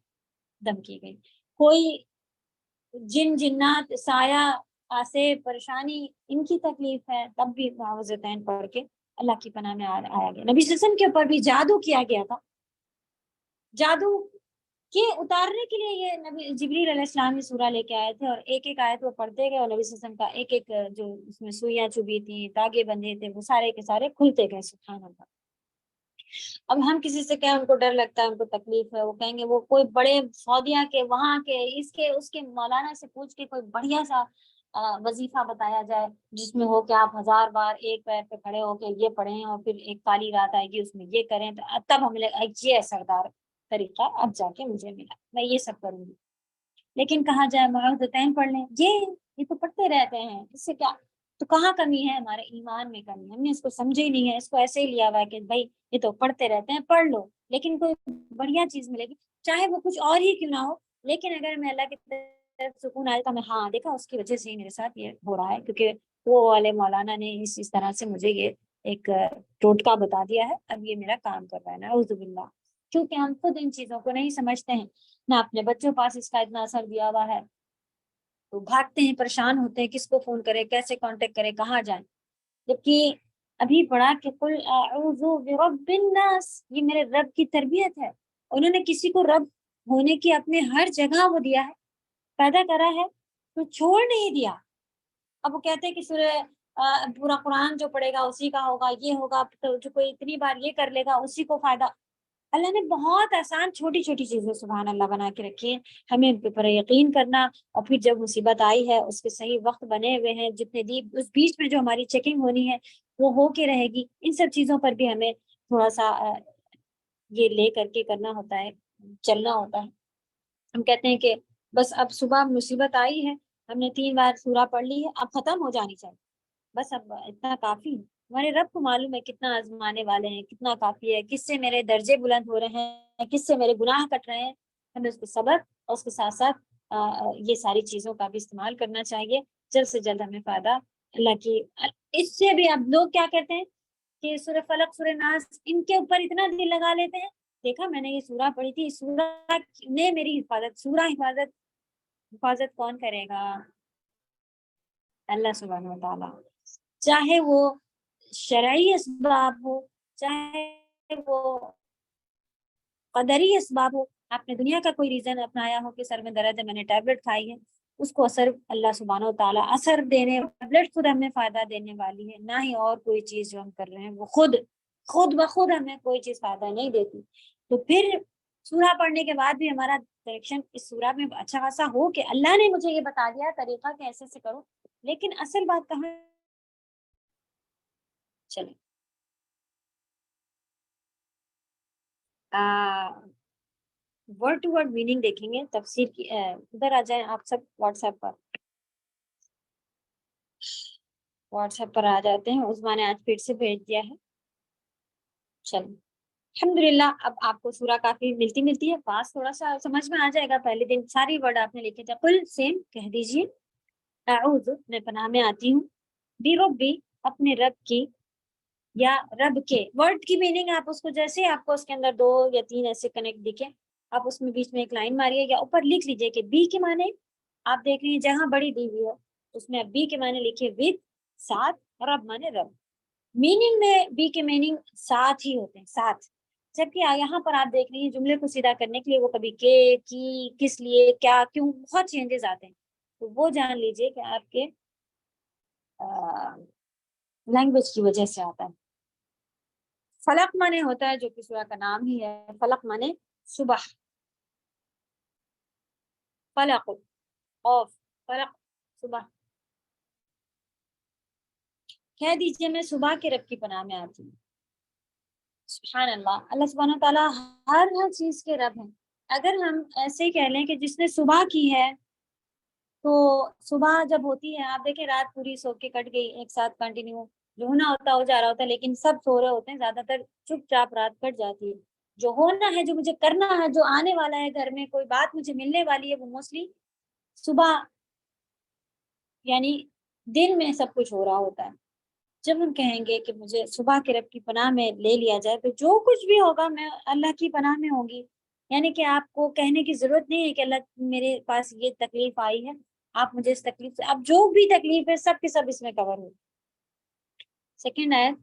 دم کی گئی۔ کوئی جن جنات سایہ آسے پریشانی ان کی تکلیف ہے، تب بھی معوذتین پڑھ کے اللہ کی پناہ میں آیا گیا۔ نبی صلی اللہ علیہ وسلم کے اوپر بھی جادو کیا گیا تھا، جادو کے اتارنے کے لیے یہ نبی جبریل علیہ السلام یہ سورہ لے کے آئے تھے، اور ایک ایک آیت وہ پڑھتے گئے، اور نبی صلی اللہ علیہ وسلم کا ایک ایک جو اس میں سوئیاں چبھی تھیں، تاگے بندھے تھے، وہ سارے کے سارے کھلتے گئے، سبحان اللہ۔ اب ہم کسی سے کہیں ان کو ڈر لگتا ہے، ان کو تکلیف ہے، وہ کہیں گے وہ کوئی بڑے سعودیہ کے وہاں کے اس کے مولانا سے پوچھ کے کوئی بڑھیا سا وظیفہ بتایا جائے جس میں ہو کہ آپ 1000 بار ایک پیر پہ کھڑے ہو کے یہ پڑھیں، اور پھر ایک کالی رات آئے گی اس میں یہ کریں، تو تب ہم یہ سردار طریقہ اب جا کے مجھے ملا، میں یہ سب کروں گی۔ لیکن کہاں جائے، معوذتین پڑھ لیں، یہ تو پڑھتے رہتے ہیں، اس سے کیا؟ تو کہاں کمی ہے؟ ہمارے ایمان میں کمی ہے، ہم نے اس کو سمجھے ہی نہیں ہے، اس کو ایسے ہی لیا ہوا ہے کہ بھائی یہ تو پڑھتے رہتے ہیں، پڑھ لو، لیکن کوئی بڑھیا چیز ملے گی چاہے وہ کچھ اور ہی کیوں نہ ہو، لیکن اگر میں اللہ کی طرف سکون آئے تو میں ہاں دیکھا اس کی وجہ سے ہی میرے ساتھ یہ ہو رہا ہے، کیونکہ وہ والے مولانا نے اس طرح سے مجھے یہ ایک ٹوٹکا بتا دیا ہے، اب یہ میرا کام کر رہا ہے، نعوذ باللہ۔ کیونکہ ہم خود ان چیزوں کو نہیں سمجھتے ہیں، نہ اپنے بچوں پاس اس کا اتنا اثر دیا ہوا ہے، تو بھاگتے ہیں، پریشان ہوتے ہیں، کس کو فون کرے، کیسے کانٹیکٹ کرے، کہاں جائیں، جبکہ ابھی پڑھا کہ قل اعوذ برب الناس، یہ میرے رب کی تربیت ہے، انہوں نے کسی کو رب ہونے کی اپنے ہر جگہ وہ دیا ہے، پیدا کرا ہے تو چھوڑ نہیں دیا۔ اب وہ کہتے ہیں کہ سورہ پورا قرآن جو پڑھے گا اسی کا ہوگا، یہ ہوگا، تو جو کوئی اتنی بار یہ کر لے گا اسی کو فائدہ۔ اللہ نے بہت آسان چھوٹی چھوٹی چیزیں سبحان اللہ بنا کے رکھی ہیں، ہمیں ان پر یقین کرنا، اور پھر جب مصیبت آئی ہے اس کے صحیح وقت بنے ہوئے ہیں، جتنے دی اس بیچ میں جو ہماری چیکنگ ہونی ہے وہ ہو کے رہے گی، ان سب چیزوں پر بھی ہمیں تھوڑا سا یہ لے کر کے کرنا ہوتا ہے، چلنا ہوتا ہے۔ ہم کہتے ہیں کہ بس اب صبح مصیبت آئی ہے، ہم نے 3 بار سورہ پڑھ لی ہے، اب ختم ہو جانی چاہیے، بس اب اتنا کافی ہے۔ ہمارے رب کو معلوم ہے کتنا آزمانے والے ہیں، کتنا کافی ہے، کس سے میرے درجے بلند ہو رہے ہیں، کس سے میرے گناہ کٹ رہے ہیں، ہمیں اس کو صبر اور اس کے ساتھ ساتھ یہ ساری چیزوں کا بھی استعمال کرنا چاہیے، جلد سے جلد ہمیں فائدہ اللہ کی۔ اس سے بھی اب لوگ کیا کہتے ہیں کہ سورہ فلق، سورہ ناس، ان کے اوپر اتنا دل لگا لیتے ہیں، دیکھا میں نے یہ سورہ پڑھی تھی، اس سورہ نے میری حفاظت، سورہ حفاظت کون کرے گا؟ اللہ سبحانہ و تعالیٰ، چاہے وہ شرعی اسباب ہو، چاہے وہ قدری اسباب ہو۔ آپ نے دنیا کا کوئی ریزن اپنایا ہو کہ سر میں درد ہے، میں نے ٹیبلٹ کھائی ہے، اس کو اثر اللہ سبحانہ و تعالیٰ اثر دینے، ٹیبلٹ خود ہمیں فائدہ دینے والی ہے، نہ ہی اور کوئی چیز جو ہم کر رہے ہیں وہ خود بخود ہمیں کوئی چیز فائدہ نہیں دیتی۔ تو پھر سورہ پڑھنے کے بعد بھی ہمارا ڈائریکشن اس سورہ میں اچھا خاصا ہو کہ اللہ نے مجھے یہ بتا دیا طریقہ کہ ایسے سے کرو، لیکن اصل بات کہاں؟ چلیں ورڈ ٹو ورڈ میننگ دیکھیں گے تفسیر کی۔ ادھر آ جائیں آپ سب، واٹس ایپ پر آ جاتے ہیں، عثمان نے آج پھر سے بھیج دیا ہے۔ چلیں الحمدللہ، اب آپ کو سورہ کافی ملتی ہے، پاس تھوڑا سا سمجھ میں آ جائے گا، پہلے دن ساری ورڈ آپ نے لکھے تھے۔ قل سیم کہہ دیجیے، اعوذ میں پناہ میں آتی ہوں، بربی اپنے رب کی، یا رب کے۔ ورڈ کی میننگ آپ اس کو جیسے آپ کو اس کے اندر 2 یا 3 ایسے کنیکٹ دکھے، آپ اس میں بیچ میں ایک لائن ماریے یا اوپر لکھ لیجئے کہ بی کے معنی آپ دیکھ لیجیے، جہاں بڑی دی ہوئی ہے اس میں بی کے معنی لکھے ود، ساتھ، رب معنی رب۔ میننگ میں بی کے میننگ ساتھ ہی ہوتے ہیں، ساتھ، جبکہ یہاں پر آپ دیکھ لیجیے جملے کو سیدھا کرنے کے لیے وہ کبھی کے، کی، کس لیے، کیا، کیوں، بہت چینجز آتے ہیں، تو وہ جان لیجئے کہ آپ کے لینگویج کی وجہ سے آتا ہے۔ فلق مانے ہوتا ہے جو کہ سورہ کا نام ہی ہے، فلق مانے صبح، فلق آف، فلق صبح۔ کہہ دیجئے میں صبح کے رب کی پناہ میں آتی ہوں۔ سبحان اللہ، اللہ سبحانہ تعالیٰ ہر چیز کے رب ہیں۔ اگر ہم ایسے ہی کہہ لیں کہ جس نے صبح کی ہے، تو صبح جب ہوتی ہے، آپ دیکھیں رات پوری سو کے کٹ گئی ایک ساتھ کنٹینیو، جو ہونا ہوتا ہو جا رہا ہوتا ہے، لیکن سب سو رہے ہوتے ہیں، زیادہ تر چپ چاپ رات کٹ جاتی ہے۔ جو ہونا ہے، جو مجھے کرنا ہے، جو آنے والا ہے، گھر میں کوئی بات مجھے ملنے والی ہے، وہ موسٹلی صبح یعنی دن میں سب کچھ ہو رہا ہوتا ہے۔ جب ہم کہیں گے کہ مجھے صبح کے رب کی پناہ میں لے لیا جائے، تو جو کچھ بھی ہوگا میں اللہ کی پناہ میں ہوگی، یعنی کہ آپ کو کہنے کی ضرورت نہیں ہے کہ اللہ میرے پاس یہ تکلیف آئی ہے، آپ مجھے اس تکلیف سے، اب جو بھی تکلیف ہے سب کے سب اس میں کور ہو۔ سیکنڈ آیت،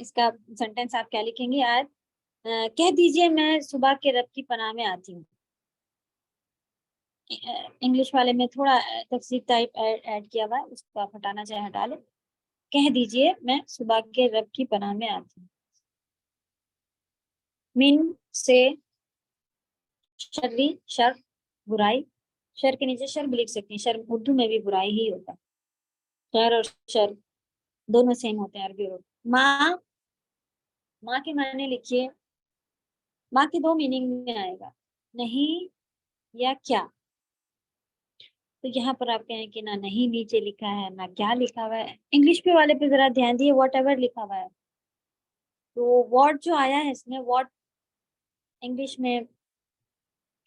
اس کا سینٹینس آپ کیا لکھیں گے؟ آیت کہہ دیجئے میں صبح کے رب کی پناہ میں آتی ہوں۔ انگلش والے میں تھوڑا تفسیر ٹائپ ایڈ کیا ہوا ہے، اس کو آپ ہٹانا چاہے ہٹا لیں۔ کہہ دیجئے میں صبح کے رب کی پناہ میں آتی ہوں، من سے شری، شر برائی، شر کے نیچے شر بھی لکھ سکتی ہیں، شر اردو میں بھی برائی ہی ہوتا ہے، خیر اور شر دونوں سیم ہوتے ہیں عربی اور ماں، ماں کے معنی لکھیے، ماں کے دو میننگ میں آئے گا، نہیں یا کیا۔ تو یہاں پر آپ کہیں کہ نہ نہیں نیچے لکھا ہے نہ کیا لکھا ہوا ہے، انگلش پہ والے پہ ذرا دھیان دیے، واٹ ایور لکھا ہوا ہے۔ تو واٹ جو آیا ہے اس میں، واٹ انگلش میں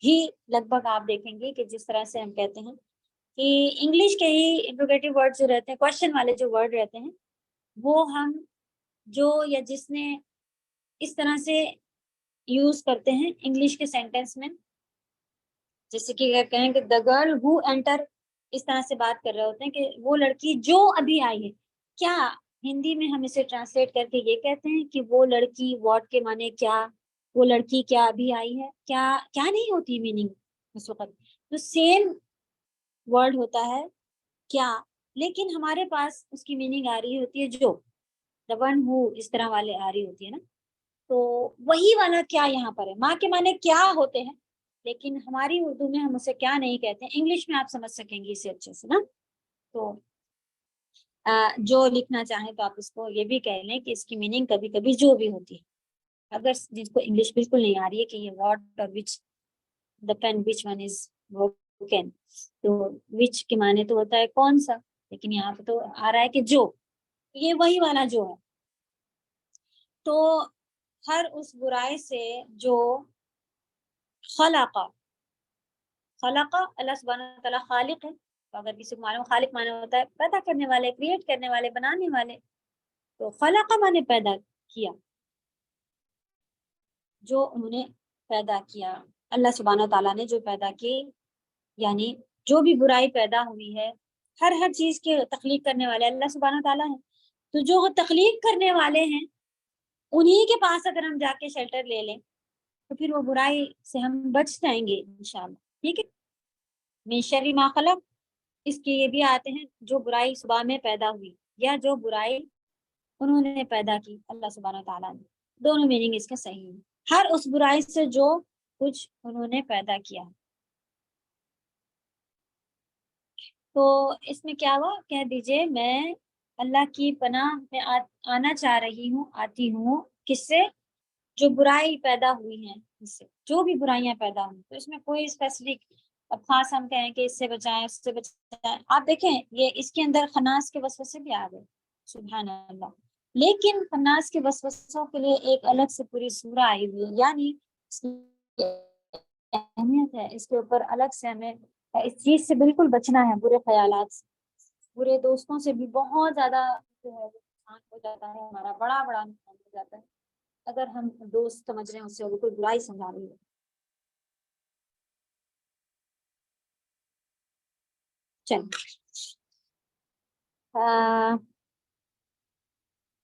ہی لگ بھگ آپ دیکھیں گے کہ جس طرح سے ہم کہتے ہیں کہ انگلش کے ہی انٹروگیٹو ورڈ جو رہتے ہیں، کوشچن والے جو ورڈ رہتے ہیں، وہ ہم جو یا جس نے اس طرح سے یوز کرتے ہیں انگلش کے سینٹینس میں، جیسے کہ اگر کہیں کہ دا گرل ہو انٹر، اس طرح سے بات کر رہے ہوتے ہیں کہ وہ لڑکی جو ابھی آئی ہے، کیا ہندی میں ہم اسے ٹرانسلیٹ کر کے یہ کہتے ہیں کہ وہ لڑکی، واٹ کے معنی کیا، وہ لڑکی کیا ابھی آئی ہے، کیا کیا نہیں ہوتی میننگ اس وقت، تو سیم ورڈ ہوتا ہے کیا، لیکن ہمارے پاس اس کی میننگ آ رہی ہوتی ہے جو، دا ون ہو، اس طرح والے آ رہی ہوتی ہے نا، تو وہی والا کیا یہاں پر ہے۔ ماں کے معنی کیا ہوتے ہیں، لیکن ہماری اردو میں ہم اسے کیا نہیں کہتے ہیں، انگلش میں آپ سمجھ سکیں گے اسے اچھے سے نا۔ تو جو لکھنا چاہیں تو آپ اس کو یہ بھی کہہ لیں کہ اس کی میننگ کبھی کبھی جو بھی ہوتی ہے، اگر جس کو انگلش بالکل نہیں آ رہی ہے کہ یہ واٹ اور which, the pen which one is broken، تو وچ کے معنی تو ہوتا ہے کون سا، لیکن یہاں پہ تو آ رہا ہے کہ جو، یہ وہی والا جو ہے۔ تو ہر اس برائی سے جو خلق، خلق اللہ سبحانہ وتعالیٰ خالق ہے، تو اگر کسی کو معلوم خالق معنی ہوتا ہے پیدا کرنے والے، کریٹ کرنے والے، بنانے والے، تو خلق معنی پیدا کیا، جو انہوں نے پیدا کیا، اللہ سبحانہ وتعالیٰ نے جو پیدا کی، یعنی جو بھی برائی پیدا ہوئی ہے، ہر چیز کے تخلیق کرنے والے اللہ سبحانہ وتعالیٰ ہیں، تو جو تخلیق کرنے والے ہیں انہی کے پاس اگر ہم جا کے شیلٹر لے لیں تو پھر وہ برائی سے ہم بچ جائیں گے انشاءاللہ، ٹھیک ہے۔ من شر ما خلق، اس کے یہ بھی آتے ہیں جو برائی صبح میں پیدا ہوئی، یا جو برائی انہوں نے پیدا کی اللہ سبحانہ تعالیٰ نے، دونوں میننگ اس کا صحیح ہے، ہر اس برائی سے جو کچھ انہوں نے پیدا کیا۔ تو اس میں کیا ہوا، کہہ دیجئے میں اللہ کی پناہ میں آنا چاہ رہی ہوں، آتی ہوں، کس سے؟ جو برائی پیدا ہوئی ہیں، اس سے جو بھی برائیاں پیدا ہوئی، تو اس میں کوئی اسپیسیفک اب خاص ہم کہیں کہ اس سے بچائیں، اس سے بچائیں، آپ دیکھیں یہ اس کے اندر خناس کے وسوسے بھی آ گئے، سبحان اللہ، لیکن خناس کے وسوسوں کے لیے ایک الگ سے پوری سورہ آئی ہوئی ہے، یعنی اس کی اہمیت ہے، اس کے اوپر الگ سے ہمیں اس چیز سے بالکل بچنا ہے، برے خیالات سے، برے دوستوں سے بھی بہت زیادہ جو ہے نقصان ہو جاتا ہے، ہمارا بڑا بڑا نقصان ہو جاتا ہے اگر ہم دوست سمجھ رہے ہیں اس سے کوئی برائی سمجھا رہی ہے۔ چل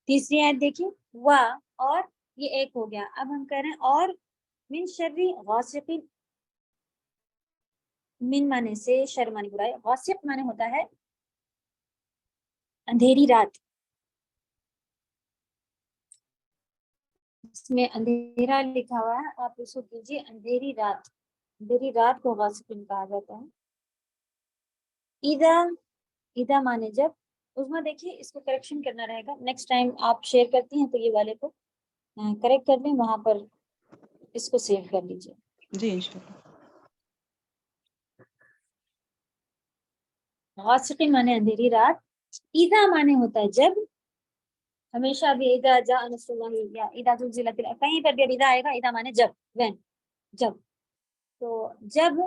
تیسری آیت دیکھیے، اور یہ ایک ہو گیا، اب ہم کہہ رہے ہیں اور من شر غاسق، من معنی سے شر معنی برائی، غاسق معنی ہوتا ہے اندھیری رات، اس میں اندھیرا لکھا ہوا ہے، آپ اس کو کیجیے اندھیری رات، اندھیری رات کو غاسق کہا جاتا ہے۔ اذا معنی جب، اس میں دیکھیے اس کو کریکشن کرنا رہے گا، نیکسٹ ٹائم آپ شیئر کرتی ہیں تو یہ والے کو کریکٹ کر لیں، وہاں پر اس کو سیو کر لیجیے جی انشاءاللہ۔ غاسقی معنی اندھیری رات، اذا معنی ہوتا ہے جب، ہمیشہ بھی اذا جاء نصر اللہ یا اذا زلزلت الارض، کہیں پر بھی اذا آئے گا، اذا معنی جب، when، جب، تو جب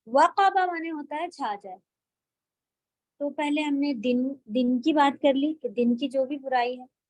وقب معنی ہوتا ہے چھا جائے، تو پہلے ہم نے دن کی بات کر لی کہ دن کی جو بھی برائی ہے،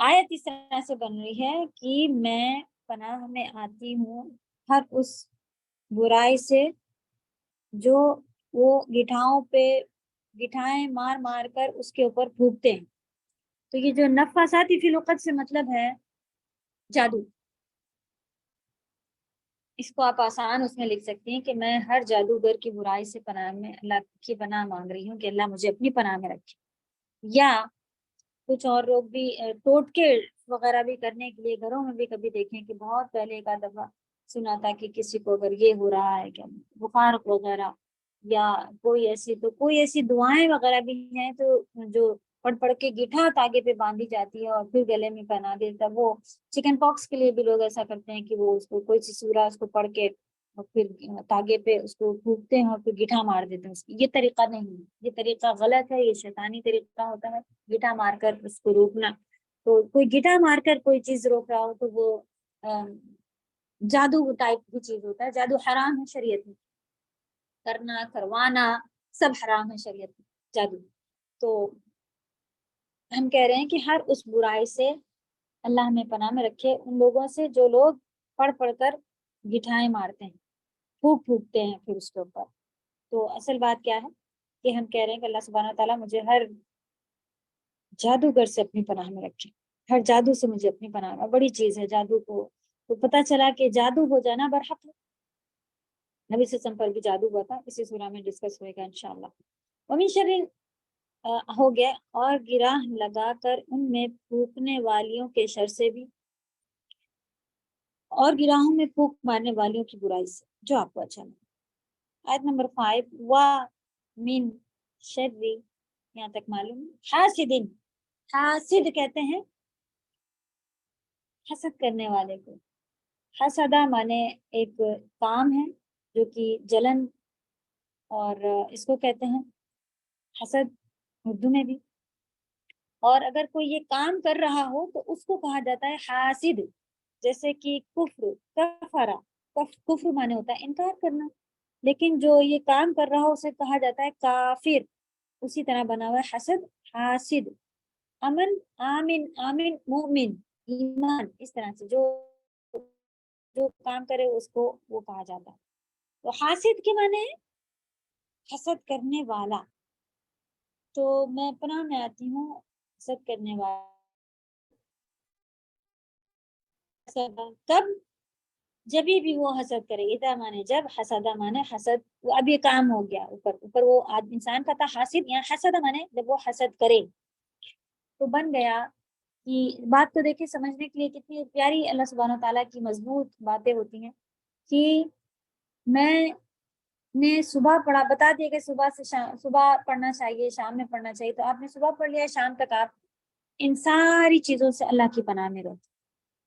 آیت اس طرح سے بن رہی ہے کہ میں پناہ میں آتی ہوں ہر اس برائی سے جو وہ گٹھاؤں پہ گٹھائیں مار مار کر اس کے اوپر پھونکتے ہیں. تو یہ جو نفاساتی فی الوقت سے مطلب ہے جادو. اس کو آپ آسان اس میں لکھ سکتی ہیں کہ میں ہر جادوگر کی برائی سے پناہ میں اللہ کی پناہ مانگ رہی ہوں کہ اللہ مجھے اپنی پناہ میں رکھے. یا کچھ اور لوگ بھی ٹوٹکے وغیرہ بھی کرنے کے لیے گھروں میں بھی کبھی دیکھیں کہ بہت پہلے ایک آدھ دفعہ سنا تھا کہ کسی کو اگر یہ ہو رہا ہے کہ بخار وغیرہ یا کوئی ایسی دعائیں وغیرہ بھی ہیں تو جو پڑھ پڑھ کے گٹھا تاگے پہ باندھی جاتی ہے اور پھر گلے میں پہنا دیتا. وہ چکن پاکس کے لیے بھی لوگ ایسا کرتے ہیں کہ وہ اس کو کوئی سی سورہ اس کو پڑھ کے اور پھر تاگے پہ اس کو پھونکتے ہیں اور پھر گٹھا مار دیتے ہیں. اس کی یہ طریقہ نہیں ہے, یہ طریقہ غلط ہے, یہ شیطانی طریقہ ہوتا ہے گٹھا مار کر اس کو روکنا. تو کوئی گٹھا مار کر کوئی چیز روک رہا ہو تو وہ جادو ٹائپ کی چیز ہوتا ہے. جادو حرام ہے شریعت میں, کرنا کروانا سب حرام ہے شریعت میں جادو. تو ہم کہہ رہے ہیں کہ ہر اس برائی سے اللہ ہمیں پناہ میں رکھے, ان لوگوں سے جو لوگ پڑھ پڑھ کر گٹھائیں مارتے ہیں, پھونکتے ہیں پھر اس کے اوپر. تو اصل بات کیا ہے کہ ہم کہہ رہے ہیں کہ اللہ سبحانہ تعالیٰ مجھے ہر جادوگر سے اپنی پناہ میں رکھے, ہر جادو سے مجھے اپنی پناہ میں. بڑی چیز ہے جادو کو. تو پتہ چلا کہ جادو ہو جانا برحق ہے. نبی صلی اللہ علیہ وسلم پر بھی جادو ہوا تھا, اسی سورہ میں ڈسکس ہوئے گا انشاءاللہ. ومن شر ہو گیا, اور گراہ لگا کر ان میں پھونکنے والیوں کے شر سے بھی, اور گراہوں میں پھونک مارنے والیوں کی برائی سے جو آپ کو اچھا لگے. آیت نمبر 5 وَمِن شر, یہاں تک معلوم. حاسدن, حاسد کہتے ہیں حسد کرنے والے کو. حسدہ مانے ایک کام ہے جو کہ جلن, اور اس کو کہتے ہیں حسد اردو میں بھی. اور اگر کوئی یہ کام کر رہا ہو تو اس کو کہا جاتا ہے حاسد. جیسے کہ کفر, کفرا, کفر مانے ہوتا ہے انکار کرنا, لیکن جو یہ کام کر رہا ہو اسے کہا جاتا ہے کافر. اسی طرح بنا ہوا ہے حسد, حاسد. امن, آمن, آمن مومن, ایمان, اس طرح سے جو کام کرے اس کو وہ کہا جاتا ہے. تو حاسد کے معنی ہے حسد کرنے والا. تو میں پناہ میں آتی ہوں حسد کرنے والا. کب, جب بھی وہ حسد کرے. اذا مانے جب, حسدہ مانے حسد, وہ اب یہ کام ہو گیا اوپر وہ انسان کا تھا حاسد, یہاں حسد مانے جب وہ حسد کرے. تو بن گیا کہ بات تو دیکھیں سمجھنے کے لیے کتنی پیاری اللہ سبحانہ تعالیٰ کی مضبوط باتیں ہوتی ہیں. کہ میں نے صبح پڑھا, بتا دیا کہ صبح سے صبح پڑھنا چاہیے, شام میں پڑھنا چاہیے. تو آپ نے صبح پڑھ لیا, شام تک آپ ان ساری چیزوں سے اللہ کی پناہ میں رہو,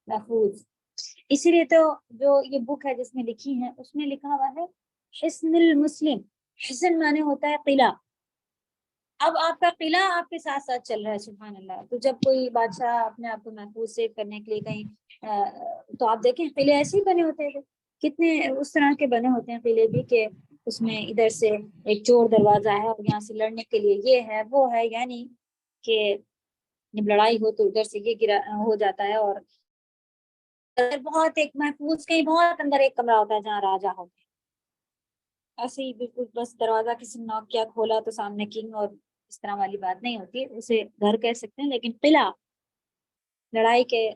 محفوظ. اسی لیے تو جو یہ بک ہے جس میں لکھی ہے اس میں لکھا ہوا ہے حصن المسلم. حصن مانے ہوتا ہے قلعہ. اب آپ کا قلعہ آپ کے ساتھ ساتھ چل رہا ہے, سبحان اللہ. تو جب کوئی بادشاہ اپنے آپ کو محفوظ سیو کرنے کے لیے کہیں تو آپ دیکھیں قلعے ایسے ہی بنے ہوتے ہیں, کتنے اس طرح کے بنے ہوتے ہیں قلعے بھی, کہ اس میں ادھر سے ایک چور دروازہ ہے اور یہاں سے لڑنے کے لیے یہ ہے وہ ہے. یعنی کہ جب لڑائی ہو تو ادھر سے یہ گرا ہو جاتا ہے. اور بہت ایک محفوظ, کہیں بہت اندر ایک کمرہ ہوتا ہے جہاں راجا ہوتے ہیں. ایسے ہی بالکل بس دروازہ کسی نے ناک کیا, کھولا تو سامنے کنگ, اور اس طرح والی بات نہیں ہوتی. اسے گھر کہہ سکتے ہیں, لیکن قلعہ لڑائی کے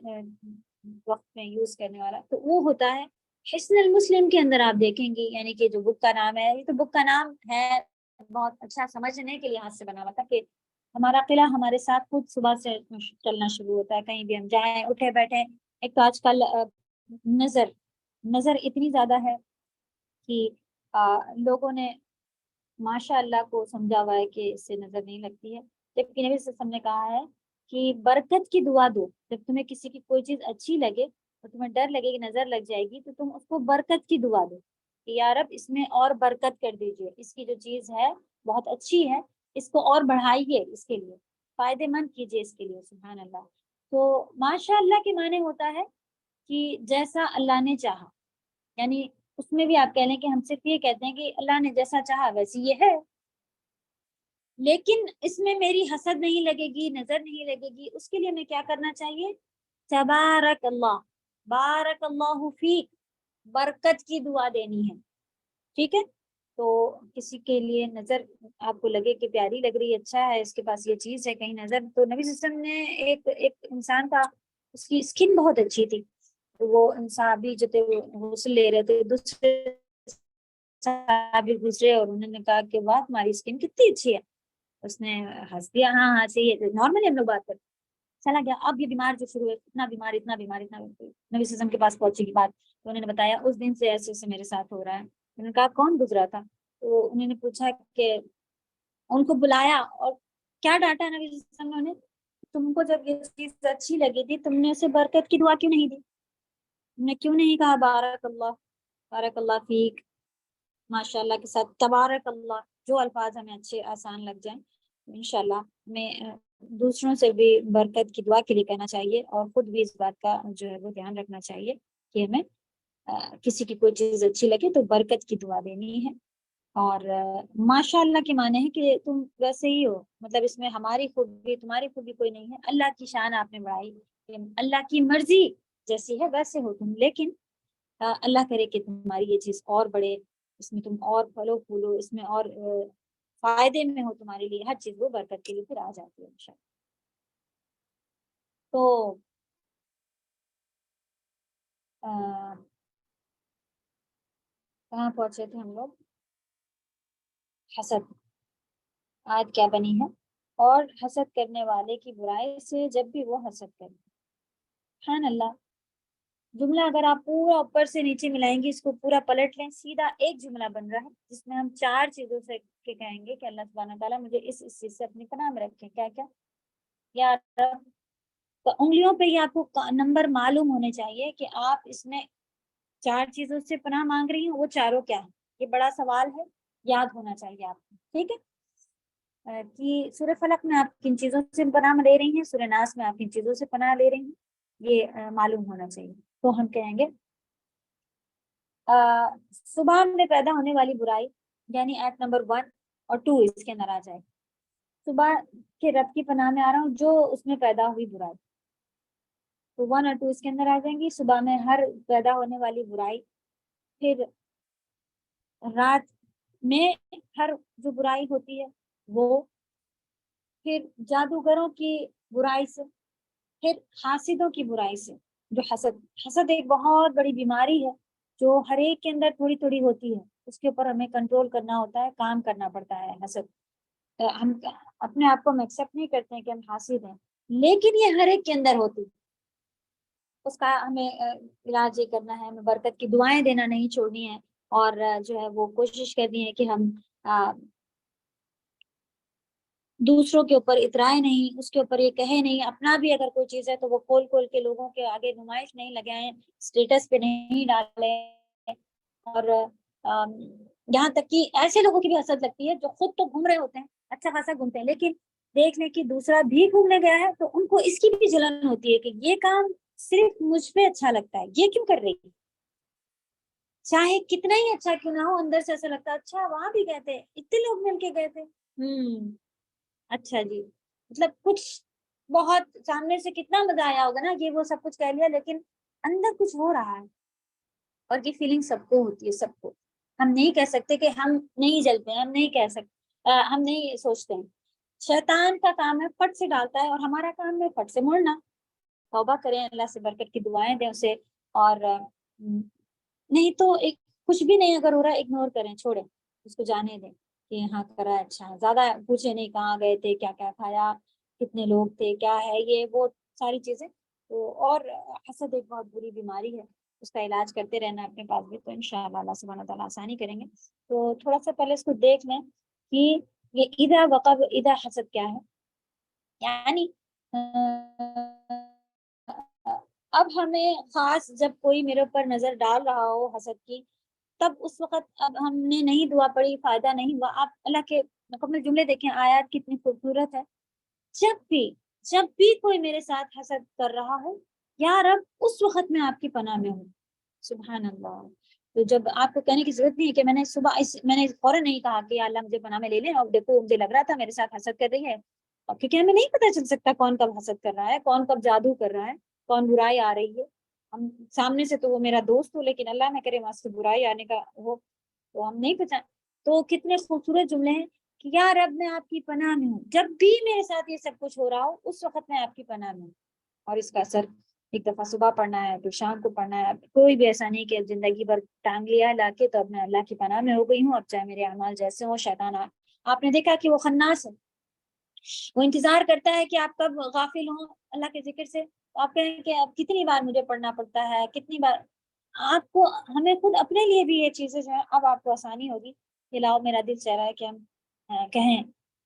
وقت میں یوز کرنے والا تو وہ ہوتا ہے حصن المسلم کے اندر. آپ دیکھیں گی, یعنی کہ جو بک کا نام ہے, یہ تو بک کا نام ہے بہت اچھا سمجھنے کے لحاظ سے بنا ہوا تھا کہ ہمارا قلعہ ہمارے ساتھ خود صبح سے چلنا شروع ہوتا ہے. کہیں بھی ہم جائیں, اٹھے بیٹھے. ایک تو آج کل نظر اتنی زیادہ ہے کہ لوگوں نے ماشاء اللہ کو سمجھا ہوا ہے کہ اس سے نظر نہیں لگتی ہے. جبکہ نبی صلی اللہ علیہ وسلم نے کہا ہے کہ برکت کی دعا دو. جب تمہیں کسی کی کوئی چیز اچھی لگے اور تمہیں ڈر لگے کہ نظر لگ جائے گی, تو تم اس کو برکت کی دعا دو کہ یا رب اس میں اور برکت کر دیجئے, اس کی جو چیز ہے بہت اچھی ہے, اس کو اور بڑھائیے, اس کے لیے فائدے مند کیجئے اس کے لیے. سبحان اللہ. تو ماشاء اللہ کے معنی ہوتا ہے کہ جیسا اللہ نے چاہا. یعنی اس میں بھی آپ کہہ لیں کہ ہم صرف یہ کہتے ہیں کہ اللہ نے جیسا چاہا ویسی یہ ہے. لیکن اس میں میری حسد نہیں لگے گی، نظر نہیں لگے گی، اس کے لیے میں کیا کرنا چاہیے؟ تبارک اللہ، بارک اللہ فیک، برکت کی دعا دینی ہے، ٹھیک ہے؟ تو کسی کے لیے نظر آپ کو لگے کہ پیاری لگ رہی ہے، اچھا ہے، اس کے پاس یہ چیز ہے، کہیں نظر، تو نبی صلی اللہ علیہ وسلم نے ایک انسان کا، اس کی اسکن بہت اچھی تھی، وہ صحابی جو تھے وہ غسل لے رہے تھے، دوسرے صحابی گزرے اور انہوں نے کہا کہ واہ تمہاری اسکن کتنی اچھی ہے، اس نے ہنس دیا، ہاں ہاں صحیح ہے، نارملی ہم لوگ بات کرتے، چلا گیا۔ اب یہ بیمار جو شروع ہے، اتنا بیمار اتنا بیمار اتنا بیمار، نبی صلی اللہ علیہ وسلم کے پاس پہنچے کی بات، تو انہوں نے بتایا اس دن سے ایسے ایسے میرے ساتھ ہو رہا ہے۔ انہوں نے کہا کون گزرا تھا؟ تو انہوں نے پوچھا کہ ان کو بلایا اور کیا ڈانٹا نبی صلی اللہ علیہ وسلم نے، تم کو جب یہ چیز اچھی لگی تھی تم نے اسے برکت کی دعا کیوں نہیں دی؟ تم نے کیوں نہیں کہا بارک اللہ فیک، ماشاء اللہ کے ساتھ تبارک اللہ، جو الفاظ ہمیں اچھے آسان لگ جائیں، انشاءاللہ ہمیں دوسروں سے بھی برکت کی دعا کے لیے کہنا چاہیے، اور خود بھی اس بات کا جو ہے وہ دھیان رکھنا چاہیے کہ ہمیں کسی کی کوئی چیز اچھی لگے تو برکت کی دعا دینی ہے۔ اور ماشاء اللہ کے معنی ہے کہ تم ویسے ہی ہو، مطلب اس میں ہماری خوبی تمہاری خوبی کوئی نہیں ہے، اللہ کی شان آپ نے بڑھائی، اللہ کی مرضی جیسی ہے ویسے ہو تم، لیکن اللہ کرے کہ تمہاری یہ چیز اور بڑھے، اس میں تم اور پھلو پھولو، اس میں اور فائدے میں ہو تمہارے لیے، ہر چیز وہ برکت کے لیے پھر آ جاتی ہے انشاءاللہ۔ تو کہاں پہنچے تھے ہم لوگ؟ حسد، آیت کیا بنی ہے؟ اور حسد کرنے والے کی برائی سے جب بھی وہ حسد کرے، سبحان اللہ، جملہ اگر آپ پورا اوپر سے نیچے ملائیں گے، اس کو پورا پلٹ لیں، سیدھا ایک جملہ بن رہا ہے جس میں ہم 4 چیزوں سے کے کہیں گے کہ اللہ سبحانہ تعالیٰ مجھے اس چیز سے اپنی پناہ میں رکھیں، کیا کیا؟ یا رب، تو انگلیوں پہ ہی آپ کو نمبر معلوم ہونے چاہیے کہ آپ اس میں 4 چیزوں سے پناہ مانگ رہی ہیں، وہ چاروں کیا ہے؟ یہ بڑا سوال ہے، یاد ہونا چاہیے آپ کو، ٹھیک ہے؟ کہ سورہ فلق میں آپ کن چیزوں سے پناہ لے رہی ہیں، سورہ ناس میں آپ کن چیزوں سے پناہ لے رہی ہیں، یہ معلوم ہونا چاہیے۔ تو ہم کہیں گے صبح میں پیدا ہونے والی برائی، یعنی ایٹ نمبر 1 اور 2 اس کے اندر آ جائے، صبح کے رب کی پناہ میں آ رہا ہوں جو اس میں پیدا ہوئی برائی، تو 1 اور 2 اس کے اندر آ جائیں گی، صبح میں ہر پیدا ہونے والی برائی، پھر رات میں ہر جو برائی ہوتی ہے وہ، پھر جادوگروں کی برائی سے، پھر حاسدوں کی برائی سے، جو حسد ایک بہت بڑی بیماری ہے جو ہر ایک کے اندر تھوڑی تھوڑی ہوتی ہے، اس کے اوپر ہمیں کنٹرول کرنا ہوتا ہے، کام کرنا پڑتا ہے۔ حسد ہم اپنے آپ کو ایکسیپٹ نہیں کرتے ہیں کہ ہم حاسد ہیں، لیکن یہ ہر ایک کے اندر ہوتی، اس کا ہمیں علاج یہ کرنا ہے، ہمیں برکت کی دعائیں دینا نہیں چھوڑنی ہے، اور جو ہے وہ کوشش کرنی ہے کہ ہم دوسروں کے اوپر اترائے نہیں، اس کے اوپر یہ کہے نہیں، اپنا بھی اگر کوئی چیز ہے تو وہ کھول کھول کے لوگوں کے آگے نمائش نہیں لگائیں، اسٹیٹس پہ نہیں ڈالیں، اور یہاں تک کہ ایسے لوگوں کی بھی حسد لگتی ہے جو خود تو گھوم رہے ہوتے ہیں، اچھا خاصا گھومتے ہیں، لیکن دیکھ لیں کہ دوسرا بھی گھومنے گیا ہے تو ان کو اس کی بھی جلن ہوتی ہے کہ یہ کام صرف مجھ پہ اچھا لگتا ہے، یہ کیوں کر رہی ہے، چاہے کتنا ہی اچھا کیوں نہ ہو، اندر سے ایسا لگتا ہے اچھا وہاں بھی گئے تھے، اتنے لوگ مل کے گئے تھے، اچھا جی، مطلب کچھ بہت سامنے سے کتنا مزہ آیا ہوگا نا، یہ وہ سب کچھ کہہ لیا، لیکن اندر کچھ ہو رہا ہے، اور یہ فیلنگ سب کو ہوتی ہے، سب کو، ہم نہیں کہہ سکتے کہ ہم نہیں جلتے ہیں، ہم نہیں کہہ سکتے، ہم نہیں سوچتے ہیں، شیطان کا کام ہے پھٹ سے ڈالتا ہے، اور ہمارا کام ہے پھٹ سے مڑنا۔ توبہ کریں، اللہ سے برکت کی دعائیں دیں اسے، اور نہیں تو ایک کچھ بھی نہیں اگر ہو رہا ہے اگنور کریں، چھوڑیں، اس کو جانے دیں کہ ہاں کرا اچھا، زیادہ پوچھے نہیں کہاں گئے تھے، کیا کیا کھایا، کتنے لوگ تھے، کیا ہے یہ وہ ساری چیزیں، تو اور حسد ایک بہت بری بیماری ہے، اس کا علاج کرتے رہنا اپنے پاس بھی، تو انشاءاللہ اللہ سبحانہ تعالیٰ آسانی کریں گے۔ تو تھوڑا سا پہلے اس کو دیکھ لیں کہ یہ اذا وقب اذا حسد کیا ہے، یعنی اب ہمیں خاص جب کوئی میرے اوپر نظر ڈال رہا ہو حسد کی، تب اس وقت اب ہم نے نہیں دعا پڑھی، فائدہ نہیں ہوا، آپ اللہ کے مکمل جملے دیکھیں، آیات کتنی خوبصورت ہے، جب بھی کوئی میرے ساتھ حسد کر رہا ہو، یا رب اس وقت میں آپ کی پناہ میں ہوں، سبحان اللہ، تو جب آپ کو کہنے کی ضرورت نہیں ہے کہ میں نے صبح میں نے فوراً نہیں کہا کہ اللہ مجھے پناہ میں لے لیں، اور دیکھو مجھے لگ رہا تھا میرے ساتھ حسد کر رہی ہے، اور کیونکہ ہمیں نہیں پتہ چل سکتا کون کب حسد کر رہا ہے، کون کب جادو کر رہا ہے، کون برائی آ رہی ہے. ہم سامنے سے تو وہ میرا دوست ہو، لیکن اللہ نہ کرے وہاں سے برائی آنے کا ہو تو ہم نہیں پہچان. تو کتنے خوبصورت جملے ہیں کہ یا رب میں آپ کی پناہ میں ہوں، جب بھی میرے ساتھ یہ سب کچھ ہو رہا ہو اس وقت میں آپ کی پناہ میں ہوں. اور اس کا اثر ایک دفعہ صبح پڑھنا ہے، پھر شام کو پڑھنا ہے. کوئی بھی ایسا نہیں کہ زندگی بھر ٹانگ لیا لا کے تو اب میں اللہ کی پناہ میں ہو گئی ہوں، اب چاہے میرے اعمال جیسے ہوں. شیطان آپ نے دیکھا کہ وہ خناس ہے، وہ انتظار کرتا ہے کہ آپ کب غافل ہوں اللہ کے ذکر سے. آپ کہیں کہ اب کتنی بار مجھے پڑھنا پڑتا ہے، کتنی بار. آپ کو ہمیں خود اپنے لیے بھی یہ چیزیں جو ہیں اب آپ کو آسانی ہوگی کہ لاؤ میرا دل چاہ رہا ہے کہ ہم کہیں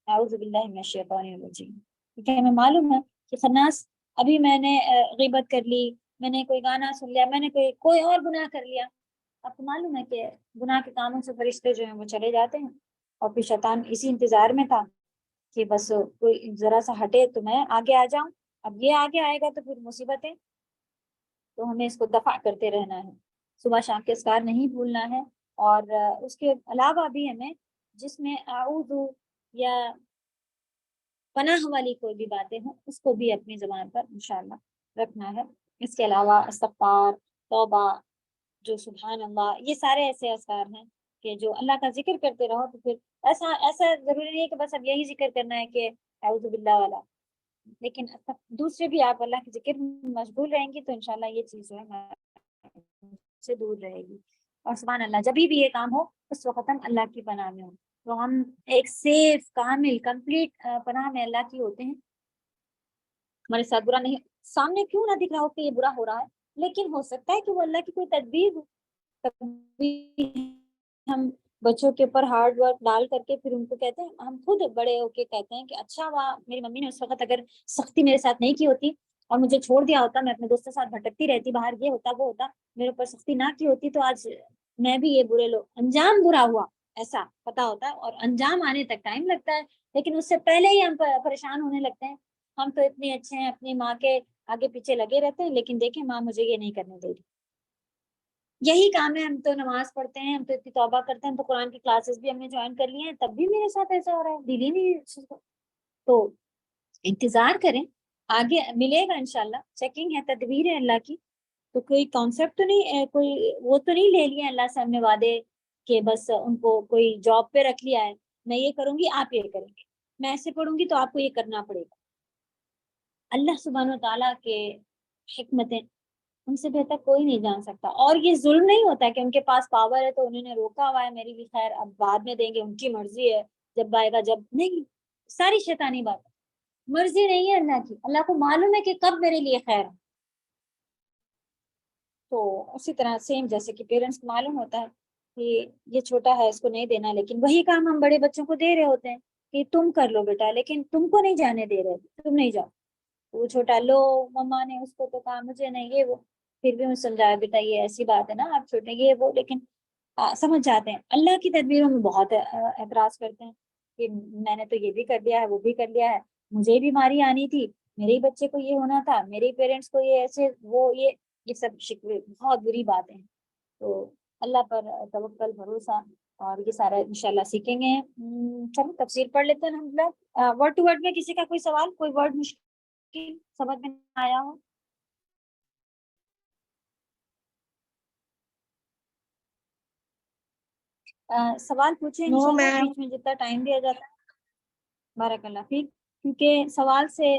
اعوذ باللہ من الشیطان الرجیم، کیونکہ ہمیں معلوم ہے کہ خناس ابھی میں نے غیبت کر لی، میں نے کوئی گانا سن لیا، میں نے کوئی اور گناہ کر لیا. آپ کو معلوم ہے کہ گناہ کے کاموں سے فرشتے جو ہیں وہ چلے جاتے ہیں. اور پھر شیطان اسی انتظار میں تھا کہ بس کوئی ذرا سا ہٹے تو میں آگے آ جاؤں. اب یہ آگے آئے گا تو پھر مصیبتیں. تو ہمیں اس کو دفع کرتے رہنا ہے، صبح شام کے اذکار نہیں بھولنا ہے. اور اس کے علاوہ بھی ہمیں جس میں اعوذ یا پناہ والی کوئی بھی باتیں ہوں اس کو بھی اپنی زبان پر انشاءاللہ رکھنا ہے. اس کے علاوہ استغفار، توبہ، جو سبحان اللہ، یہ سارے ایسے اذکار ہیں کہ جو اللہ کا ذکر کرتے رہو. تو پھر ایسا ضروری نہیں ہے کہ بس اب یہی ذکر کرنا ہے کہ اعوذ باللہ والا، لیکن دوسرے بھی آپ اللہ کے ذکر میں مشغول رہیں گی تو انشاءاللہ یہ چیز جو ہے سے دور رہے گی. اور سبحان اللہ جب بھی یہ کام ہو اس وقت ہم اللہ کی پناہ میں ہوں، تو ہم ایک سیف کامل کمپلیٹ پناہ میں اللہ کی ہوتے ہیں. ہمارے ساتھ برا نہیں، سامنے کیوں نہ دکھ رہا ہو کہ یہ برا ہو رہا ہے، لیکن ہو سکتا ہے کہ وہ اللہ کی کوئی تدبیر ہو. ہم بچوں کے اوپر ہارڈ ورک ڈال کر کے پھر ان کو کہتے ہیں، ہم خود بڑے ہو کے کہتے ہیں کہ اچھا وہاں میری ممی نے اس وقت اگر سختی میرے ساتھ نہیں کی ہوتی اور مجھے چھوڑ دیا ہوتا، میں اپنے دوستوں کے ساتھ بھٹکتی رہتی باہر، یہ ہوتا وہ ہوتا، میرے اوپر سختی نہ کی ہوتی تو آج میں بھی یہ برے لوگ انجام برا ہوا ایسا پتا ہوتا ہے. اور انجام آنے تک ٹائم لگتا ہے، لیکن اس سے پہلے ہی ہم پریشان ہونے لگتے ہیں. ہم تو اتنے اچھے ہیں، اپنی ماں کے آگے پیچھے لگے رہتے ہیں، لیکن دیکھیں ماں مجھے یہ نہیں کرنے دے رہی. یہی کام ہے، ہم تو نماز پڑھتے ہیں، ہم تو اتنی توبہ کرتے ہیں، تو قرآن کی کلاسز بھی ہم نے جوائن کر لی ہیں، تب بھی میرے ساتھ ایسا ہو رہا ہے، دل ہی نہیں. تو انتظار کریں، آگے ملے گا انشاءاللہ. چیکنگ ہے، تدبیر ہے اللہ کی. تو کوئی کانسیپٹ تو نہیں، کوئی وہ تو نہیں لے لیا اللہ سے ہم نے وعدے کہ بس ان کو کوئی جاب پہ رکھ لیا ہے، میں یہ کروں گی آپ یہ کریں گے، میں ایسے پڑھوں گی تو آپ کو یہ کرنا پڑے گا. اللہ سبحانہ و تعالیٰ کے حکمتیں ان سے بہتر کوئی نہیں جان سکتا. اور یہ ظلم نہیں ہوتا کہ ان کے پاس پاور ہے تو انہوں نے روکا ہوا ہے میری بھی خیر اب بعد میں دیں گے، ان کی مرضی ہے، جب آئے گا جب نہیں. ساری شیطانی بات، مرضی نہیں ہے اللہ کی، اللہ کو معلوم ہے کہ کب میرے لیے خیر ہے. تو اسی طرح سیم جیسے کہ پیرنٹس کو معلوم ہوتا ہے کہ یہ چھوٹا ہے اس کو نہیں دینا، لیکن وہی کام ہم بڑے بچوں کو دے رہے ہوتے ہیں کہ تم کر لو بیٹا، لیکن تم کو نہیں جانے دے رہے، تم نہیں جاؤ. وہ چھوٹا لو مما نے اس کو تو کہا مجھے نہیں، یہ وہ پھر بھی میں سمجھایا بیٹا یہ ایسی بات ہے نا آپ چھوٹے یہ وہ، لیکن سمجھ جاتے ہیں. اللہ کی تدبیروں میں بہت اعتراض کرتے ہیں کہ میں نے تو یہ بھی کر لیا ہے وہ بھی کر لیا ہے، مجھے بیماری آنی تھی، میرے بچے کو یہ ہونا تھا، میرے پیرنٹس کو یہ ایسے وہ یہ سب شکوے بہت بری باتیں ہیں. تو اللہ پر توکل بھروسہ اور یہ سارا انشاءاللہ سیکھیں گے. چلو تفسیر پڑھ لیتے ہیں ہم لوگ ورڈ ٹو ورڈ میں. کسی کا کوئی سوال، کوئی ورڈ مشکل سمجھ میں آیا ہو؟ سوال پوچھیں No, انشاءاللہ ma'am. بیچ میں جتنا ٹائم دیا جاتا ہے. بارک اللہ فیک. کیونکہ سوال سے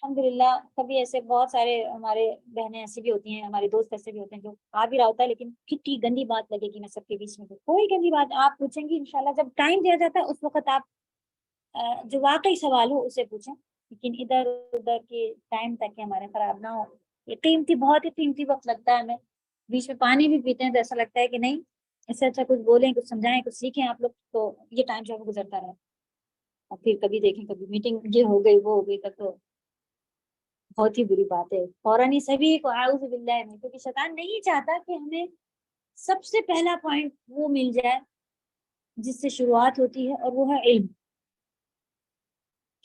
الحمدللہ کبھی ایسے بہت سارے ہمارے بہنیں ایسی بھی ہوتی ہیں، ہمارے دوست ایسے بھی ہوتے ہیں جو آ بھی رہا ہوتا ہے لیکن کتنی گندی بات لگے گی میں سب کے بیچ میں. کوئی گندی بات آپ پوچھیں گی انشاءاللہ، جب ٹائم دیا جاتا ہے اس وقت آپ جو واقعی سوال ہو اسے پوچھیں، لیکن ادھر ادھر کے ٹائم تک ہمارے خراب نہ ہو. یہ قیمتی، بہت ہی قیمتی وقت لگتا ہے ہمیں. بیچ میں پانی بھی پیتے ہیں تو ایسا لگتا ہے کہ نہیں اس سے اچھا کچھ بولیں، کچھ سمجھائیں، کچھ سیکھیں آپ لوگ. تو یہ ٹائم جو ہے گزرتا رہے، اور پھر کبھی دیکھیں کبھی میٹنگ یہ ہو گئی وہ ہو گئی، تب تو بہت ہی بری بات ہے. فوراً ہی سبھی کو اعوذ باللہ میں، کیونکہ شیطان نہیں چاہتا کہ ہمیں سب سے پہلا پوائنٹ وہ مل جائے جس سے شروعات ہوتی ہے، اور وہ ہے علم.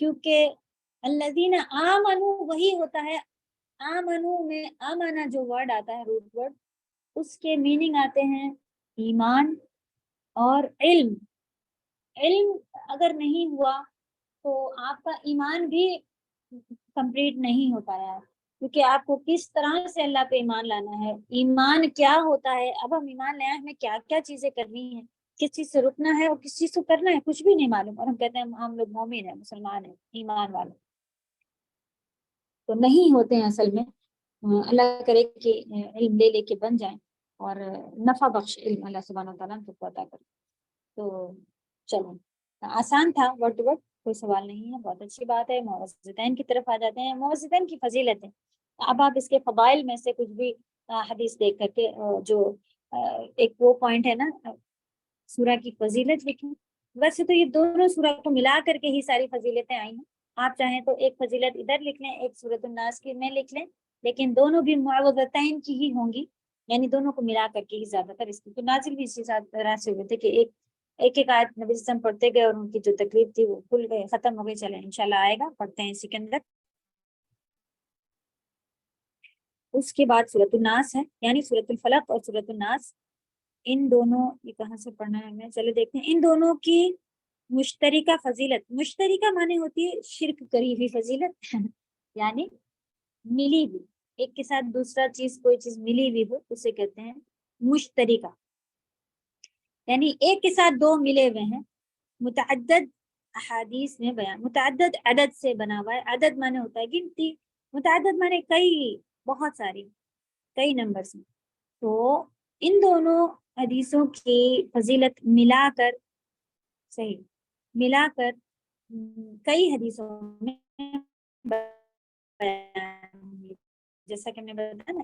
کیونکہ الذین آمنوا وہی ہوتا ہے. آمنو میں آمنا جو ورڈ آتا ہے روٹ ورڈ، اس کے میننگ آتے ہیں ایمان اور علم. علم اگر نہیں ہوا تو آپ کا ایمان بھی کمپلیٹ نہیں ہو پایا، کیونکہ آپ کو کس طرح سے اللہ پہ ایمان لانا ہے، ایمان کیا ہوتا ہے. اب ہم ایمان لائیں ہمیں کیا کیا چیزیں کرنی ہیں، کس چیز سے رکنا ہے اور کس چیز سے کرنا ہے، کچھ بھی نہیں معلوم، اور ہم کہتے ہیں ہم لوگ مومن ہیں، مسلمان ہیں، ایمان والے. تو نہیں ہوتے ہیں اصل میں. اللہ کرے کہ علم لے کے بن جائیں اور نفع بخش علم اللہ سبحانہ و تعالیٰ کو عطا کرے. تو چلو آسان تھا ورڈ ٹو ورڈ، کوئی سوال نہیں ہے، بہت اچھی بات ہے. موعظتین کی طرف آ جاتے ہیں. موعظتین کی فضیلتیں، اب آپ اس کے فضائل میں سے کچھ بھی حدیث دیکھ کر کے جو ایک وہ پوائنٹ ہے نا سورہ کی فضیلت لکھیں. ویسے تو یہ دونوں سورہ کو ملا کر کے ہی ساری فضیلتیں آئی ہیں. آپ چاہیں تو ایک فضیلت ادھر لکھ لیں، ایک سورۃ الناس کی میں لکھ لیں، لیکن دونوں بھی معوذتین کی ہی ہوں گی، یعنی دونوں کو ملا کر کے ہی زیادہ تر اس کی نازل بھی اسی طرح سے ہوئے تھے کہ ایک ایک آیت نبی وسلم پڑھتے گئے اور ان کی جو تکلیف تھی وہ کھل گئے، ختم ہو گئی. چلیں انشاءاللہ آئے گا، پڑھتے ہیں اسی کے اندر. اس کے بعد سورۃ الناس ہے، یعنی سورۃ الفلق اور سورۃ الناس. ان دونوں یہ کہاں سے پڑھنا ہے ہمیں، چلے دیکھتے ہیں. ان دونوں کی مشترکہ فضیلت، مشترکہ معنی ہوتی ہے شرک کری ہوئی فضیلت یعنی ملی ہوئی، ایک کے ساتھ دوسرا چیز کوئی چیز ملی ہوئی ہو اسے کہتے ہیں مشترکہ، یعنی ایک کے ساتھ دو ملے ہوئے ہیں. متعدد احادیث میں بیان، متعدد عدد سے بنا ہوا ہے. عدد معنی ہوتا ہے گنتی، متعدد معنی کئی، بہت ساری، کئی نمبرز میں. تو ان دونوں حدیثوں کی فضیلت ملا کر، صحیح ملا کر کئی حدیثوں میں جیسا کہ ہم نے بتایا نا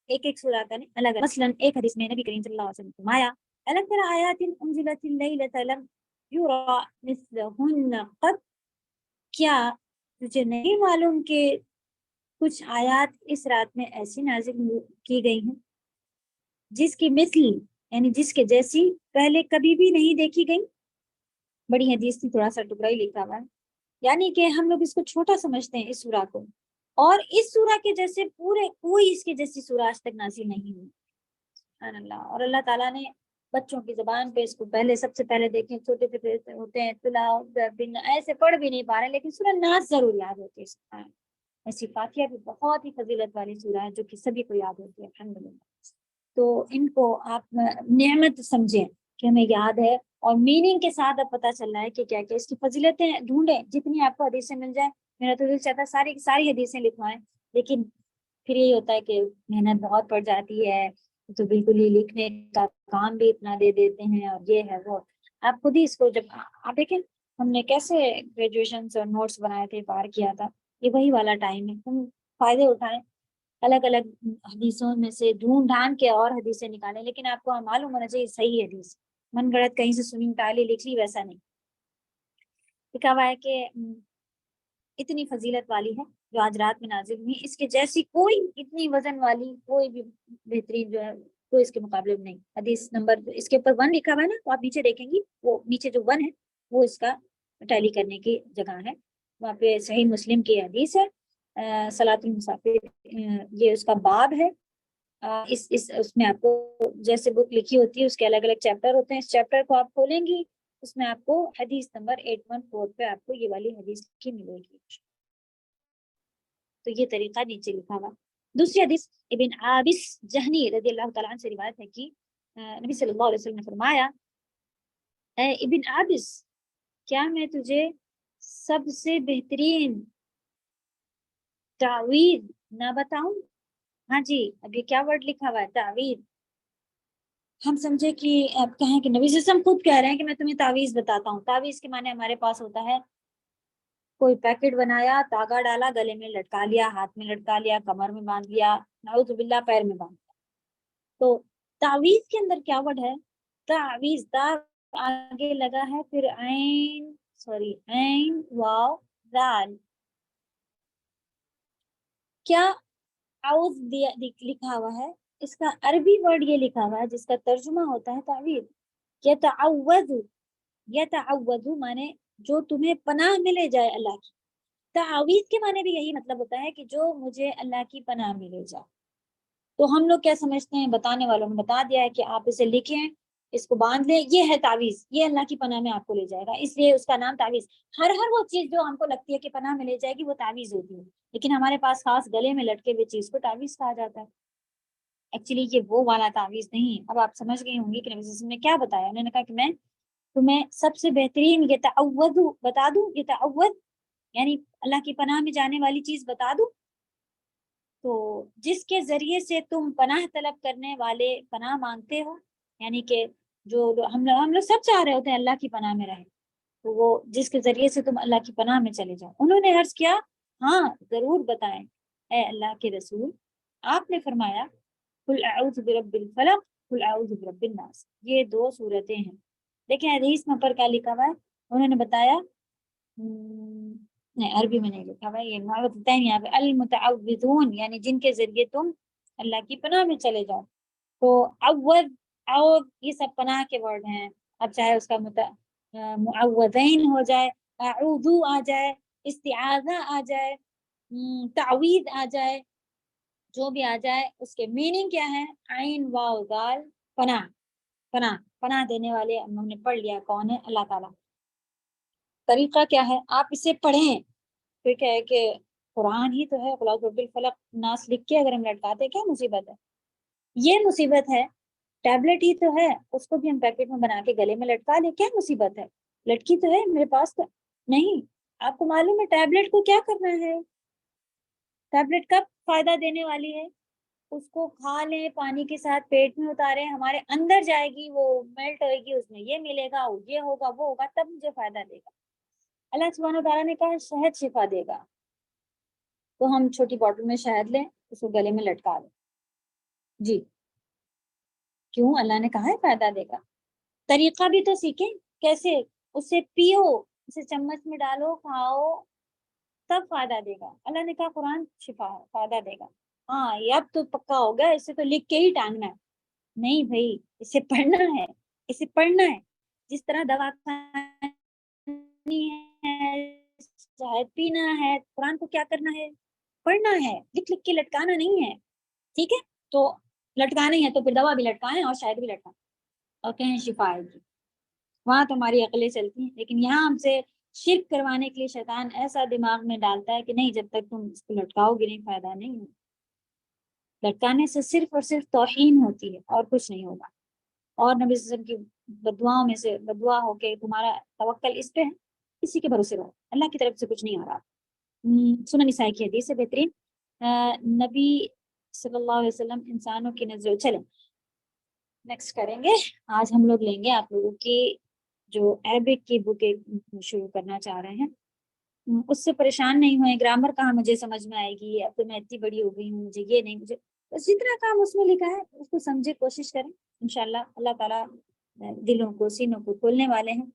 ایک سورہ کا نہیں الگ. مثلا ایک حدیث میں نبی کریم صلی اللہ علیہ وسلم فرمایا الم تر آیات انزلت اللیلۃ لم یرى مثلہن قط، کیا تجھے نہیں معلوم کہ کچھ آیات اس رات میں ایسی نازل کی گئی ہیں جس کی مثل یعنی جس کے جیسی پہلے کبھی بھی نہیں دیکھی گئی. بڑی حدیث تھی، تھوڑا سا ٹکڑا ہی لکھا ہوا ہے، یعنی کہ ہم لوگ اس کو چھوٹا سمجھتے ہیں اس سورہ کو، اور اس سورہ کے جیسے پورے کوئی اس کے جیسی سورہ آج تک نازل نہیں ہوئی. سبحان اللہ. اور اللہ تعالیٰ نے بچوں کی زبان پہ اس کو پہلے سب سے پہلے دیکھیں، چھوٹے چھوٹے ہوتے ہیں ایسے پڑھ بھی نہیں پا رہے لیکن سورہ ناس ضرور یاد ہوتی ہے. ایسی فاتحہ بھی بہت ہی فضیلت والی سورہ ہے جو کہ سبھی کو یاد ہوتی ہے الحمدللہ. تو ان کو آپ نعمت سمجھیں کہ ہمیں یاد ہے، اور میننگ کے ساتھ اب پتہ چل رہا ہے کہ کیا کیا اس کی فضیلتیں ڈھونڈیں، جتنی آپ کو حدیثیں مل جائیں. میرا تو دل چاہتا ہے ساری حدیثیں لکھوائیں، لیکن پھر یہی ہوتا ہے کہ محنت بہت پڑ جاتی ہے، تو بالکل ہی لکھنے کا کام بھی اتنا دے دیتے ہیں، اور یہ ہے وہ. آپ خود ہی اس کو جب آپ دیکھیں ہم نے کیسے گریجویشن اور نوٹس بنائے تھے، پار کیا تھا، یہ وہی والا ٹائم ہے. ہم فائدے اٹھائیں، الگ الگ حدیثوں میں سے ڈھونڈ ڈھانڈ کے اور حدیثیں نکالیں، لیکن آپ کو معلوم ہونا چاہیے صحیح حدیث، من گڑت کہیں سے سنی ٹالی لکھ لی ویسا نہیں. لکھا ہوا ہے کہ اتنی فضیلت والی ہے جو آج رات میں نازل ہوئی، اس کے جیسی کوئی اتنی وزن والی کوئی بھی بہترین جو ہے کوئی اس کے مقابلے میں نہیں. حدیث نمبر اس کے اوپر 1 لکھا ہوا ہے نا، تو آپ نیچے دیکھیں گی وہ نیچے جو 1 ہے وہ اس کا ٹیلی کرنے کی جگہ ہے. وہاں پہ صحیح مسلم کی حدیث ہے، صلاۃ المسافر، یہ اس کا باب ہے. اس میں آپ کو جیسے بک لکھی ہوتی ہے اس کے الگ الگ چیپٹر ہوتے ہیں، اس چیپٹر کو آپ کھولیں گی اس میں آپ کو حدیث نمبر 814 پہ آپ کو یہ والی حدیث کی ملے گی. تو یہ طریقہ نیچے لکھا ہوا. دوسری حدیث ابن عابس جہنی رضی اللہ تعالیٰ عنہ سے روایت ہے کہ نبی صلی اللہ علیہ وسلم نے فرمایا اے ابن عابس، کیا میں تجھے سب سے بہترین تعویذ نہ بتاؤں؟ ہاں جی، اب یہ کیا ورڈ لکھا ہوا ہے تعویذ. ہم سمجھے کہ اب کہیں کہ نبی صلی اللہ علیہ وسلم خود کہہ رہے ہیں کہ میں تمہیں تعویذ بتاتا ہوں. تعویذ کے معنی ہمارے پاس ہوتا ہے کوئی پیکٹ بنایا، دھاگا ڈالا، گلے میں لٹکا لیا، ہاتھ میں لٹکا لیا، کمر میں باندھ لیا، نعوذ باللہ پیر میں باندھ لیا. تو تعویذ کے اندر کیا ورڈ ہے تعویذ، تا آگے لگا ہے، پھر عین واو دال. کیا اعوذ لکھا ہوا ہے، اس کا عربی ورڈ یہ لکھا ہوا ہے جس کا ترجمہ ہوتا ہے تعویذ. یتعوذ مانے جو تمہیں پناہ ملے جائے اللہ کی. تعویذ کے معنی بھی یہی مطلب ہوتا ہے کہ جو مجھے اللہ کی پناہ ملے جائے. تو ہم لوگ کیا سمجھتے ہیں، بتانے والوں نے بتا دیا ہے کہ آپ اسے لکھیں، اس کو باندھ لیں، یہ ہے تعویذ، یہ اللہ کی پناہ میں آپ کو لے جائے گا، اس لیے اس کا نام تعویذ۔ ہر وہ چیز جو ہم کو لگتی ہے کہ پناہ میں لے جائے گی وہ تعویذ ہوتی ہے، لیکن ہمارے پاس خاص گلے میں لٹکے ہوئے چیز کو تعویذ کہا جاتا ہے۔ ایکچولی یہ وہ والا تعویذ نہیں۔ اب آپ سمجھ گئی ہوں گی کہ نبی صلی اللہ علیہ وسلم نے کیا بتایا۔ انہوں نے کہا کہ میں تمہیں سب سے بہترین یہ تعوذ بتا دوں، یہ تعوذ یعنی اللہ کی پناہ میں جانے والی چیز بتا دوں، تو جس کے ذریعے سے تم پناہ طلب کرنے والے پناہ مانگتے ہو، یعنی کہ جو ہم لوگ سب چاہ رہے ہوتے ہیں اللہ کی پناہ میں رہیں، تو وہ جس کے ذریعے سے تم اللہ کی پناہ میں چلے جاؤ۔ انہوں نے عرض کیا ہاں ضرور بتائیں اے اللہ کے رسول۔ آپ نے فرمایا قل اعوذ برب الفلق قل اعوذ برب الناس، یہ 2 صورتیں ہیں۔ دیکھیں حدیث میں پر کیا لکھا ہوا ہے، انہوں نے بتایا نہیں عربی میں نہیں لکھا ہوا ہے، یہ معوذتین یہاں پہ المتعوذون یعنی جن کے ذریعے تم اللہ کی پناہ میں چلے جاؤ۔ تو عوذ اعوذ یہ سب پناہ کے ورڈ ہیں، اب چاہے اس کا معوذین ہو جائے، اعوذو آ جائے، استعاذہ آ جائے، تعویذ آ جائے، جو بھی آ جائے اس کے میننگ کیا ہے، عین واو دال پناہ، پناہ پناہ دینے والے ہم نے پڑھ لیا کون ہے، اللہ تعالیٰ۔ طریقہ کیا ہے، آپ اسے پڑھیں، تو کیا ہے کہ قرآن ہی تو ہے، قل اعوذ برب الفلق ناس لکھ کے اگر ہم لٹکاتے کیا مصیبت ہے، یہ مصیبت ہے۔ ٹیبلٹ ہی تو ہے، اس کو بھی ہم پیکٹ میں بنا کے گلے میں لٹکا لیں، کیا مصیبت ہے، لٹکی تو ہے میرے پاس تو نہیں۔ آپ کو معلوم ہے ٹیبلٹ کو کیا کرنا ہے، ٹیبلٹ کب فائدہ دینے والی ہے، اس کو کھا لیں پانی کے ساتھ، پیٹ میں اتاریں، ہمارے اندر جائے گی، وہ میلٹ ہوئے گی، اس میں یہ ملے گا، یہ ہوگا وہ ہوگا، تب مجھے فائدہ دے گا۔ اللہ سبحانہ تعالیٰ نے کہا شہد شفا دے گا، تو ہم چھوٹی بوٹل میں شہد لیں، اس کو گلے میں لٹکا لیں، جی کیوں، اللہ نے کہا ہے فائدہ دے گا۔ طریقہ بھی تو سیکھیں کیسے، اسے پیو، اسے چمچ میں ڈالو کھاؤ، تب فائدہ دے گا۔ اللہ نے کہا قرآن شفا ہے، فائدہ دے گا۔ ہاں یہ اب تو پکا ہو گیا، اسے تو لکھ کے ہی ٹانگنا ہے، نہیں بھائی اسے پڑھنا ہے، اسے پڑھنا ہے، جس طرح دوا کھانی ہے، شہد پینا ہے، قرآن کو کیا کرنا ہے، پڑھنا ہے، لکھ لکھ کے لٹکانا نہیں ہے، ٹھیک ہے۔ تو لٹکانا ہی ہے تو پھر دوا بھی لٹکائیں اور شہد بھی لٹکائیں اور کہیں شفا آئے گی، وہاں تو ہماری عقلیں چلتی ہیں، لیکن یہاں ہم سے شرک کروانے کے لیے شیطان ایسا دماغ میں ڈالتا ہے کہ نہیں جب تک تم اس کو لٹکاؤ گے نہیں فائدہ نہیں ہے، لٹکانے سے صرف اور صرف توہین ہوتی ہے اور کچھ نہیں ہوگا۔ اور نبی صلی اللہ علیہ وسلم کی بددعاؤں میں سے بددعا ہو کے تمہارا توکل اس پہ ہے، اسی کے بھروسے رہو، اللہ کی طرف سے کچھ نہیں آ رہا۔ سنن نسائی کی حدیث ہے بہترین، نبی صلی اللہ علیہ وسلم انسانوں کی نظر چلیں نیکسٹ کریں گے۔ آج ہم لوگ لیں گے آپ لوگوں کی جو عربک کی بک شروع کرنا چاہ رہے ہیں، اس سے پریشان نہیں ہوئے، گرامر کہاں مجھے سمجھ میں آئے گی، اب تو میں اتنی بڑی ہو گئی ہوں مجھے یہ نہیں، مجھے بس جتنا کام اس میں لکھا ہے اس کو سمجھے، کوشش کریں انشاءاللہ اللہ تعالیٰ دلوں کو سینوں کو کھولنے والے ہیں،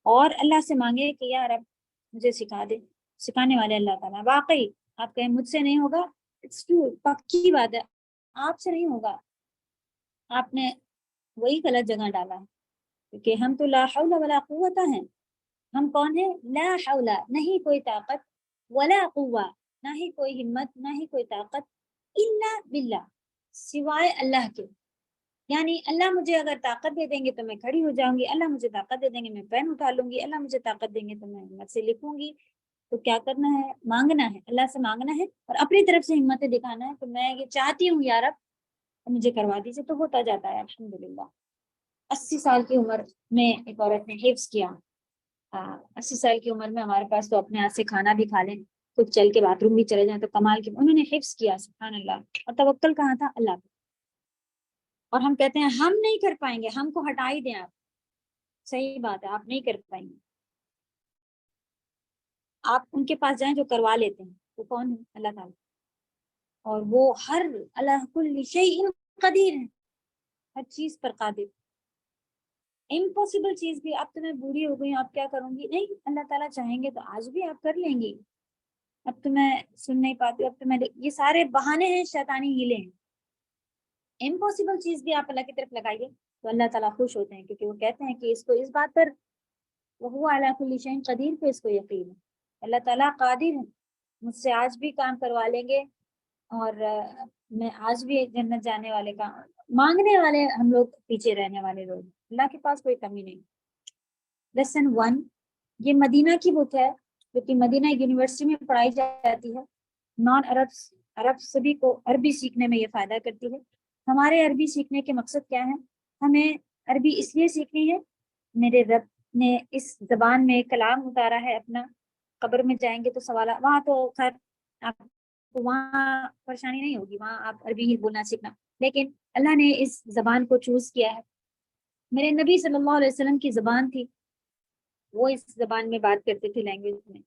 اور اللہ سے مانگے کہ یا رب مجھے سکھا دے، سکھانے والے اللہ تعالیٰ۔ واقعی آپ کہیں مجھ سے نہیں ہوگا، اٹس ٹرو، پکی بات ہے، آپ سے نہیں ہوگا، آپ نے وہی غلط جگہ ڈالا ہے، کیونکہ ہم تو لا حول ولا قوت ہیں، ہم کون ہیں، لا حول نہیں کوئی طاقت، ولا قوہ نہ ہی کوئی ہمت، نہ ہی کوئی طاقت، الا باللہ سوائے اللہ کے، یعنی اللہ مجھے اگر طاقت دے دیں گے تو میں کھڑی ہو جاؤں گی، اللہ مجھے طاقت دے دیں گے میں پین اٹھا لوں گی، اللہ مجھے طاقت دیں گے تو میں ہمت سے لکھوں گی۔ تو کیا کرنا ہے، مانگنا ہے، اللہ سے مانگنا ہے، اور اپنی طرف سے ہمت دکھانا ہے کہ میں یہ چاہتی ہوں یا رب مجھے کروا دیجیے، تو ہوتا جاتا ہے الحمدللہ۔ 80 سال کی عمر میں ایک عورت نے حفظ کیا، 80 سال کی عمر میں ہمارے پاس تو اپنے ہاتھ سے کھانا بھی کھا لیں، کچھ چل کے باتھ روم بھی چلے جائیں تو کمال کی، انہوں نے حفظ کیا، سبحان اللہ، اور توکل کہاں تھا، اللہ پہ۔ اور ہم کہتے ہیں ہم نہیں کر پائیں گے، ہم کو ہٹا ہی دیں آپ، صحیح بات ہے آپ نہیں کر پائیں گے، آپ ان کے پاس جائیں جو کروا لیتے ہیں، وہ کون ہے، اللہ تعالیٰ، اور وہ ہر اللہ کل شیء قدیر ہے، ہر چیز پر قادر۔ امپاسبل چیز بھی، اب تو میں بوڑھی ہو گئی ہوں اب کیا کروں گی، نہیں، اللہ تعالیٰ چاہیں گے تو آج بھی آپ کر لیں گی، اب تو میں سن نہیں پاتی، اب تو میں، یہ سارے بہانے ہیں، شیطانی ہیلے ہیں۔ امپاسبل چیز بھی آپ اللہ کی طرف لگائیے تو اللہ تعالیٰ خوش ہوتے ہیں، کیونکہ وہ کہتے ہیں کہ اس کو اس بات پر وہ علی کل شیء قدیر پہ اس کو یقین ہے، اللہ تعالیٰ قادر ہے، مجھ سے آج بھی کام کروا لیں گے اور میں آج بھی جنت جانے والے کا مانگنے والے ہم لوگ پیچھے رہنے والے لوگ، اللہ کے پاس کوئی کمی نہیں. لیسن 1 یہ مدینہ کی بک ہے جو کہ مدینہ یونیورسٹی میں پڑھائی جاتی ہے. نان عرب سبھی کو عربی سیکھنے میں یہ فائدہ کرتی ہے. ہمارے عربی سیکھنے کے مقصد کیا ہے؟ ہمیں عربی اس لیے سیکھنی ہے، میرے رب نے اس زبان میں کلام اتارا ہے اپنا. قبر میں جائیں گے تو سوالات، وہاں تو خیر آپ کو وہاں پریشانی نہیں ہوگی، وہاں آپ عربی ہی بولنا سیکھنا، لیکن اللہ نے اس زبان کو چوز کیا ہے. میرے نبی صلی اللہ علیہ وسلم کی زبان تھی، وہ اس زبان میں بات کرتے تھے، لینگویج میں.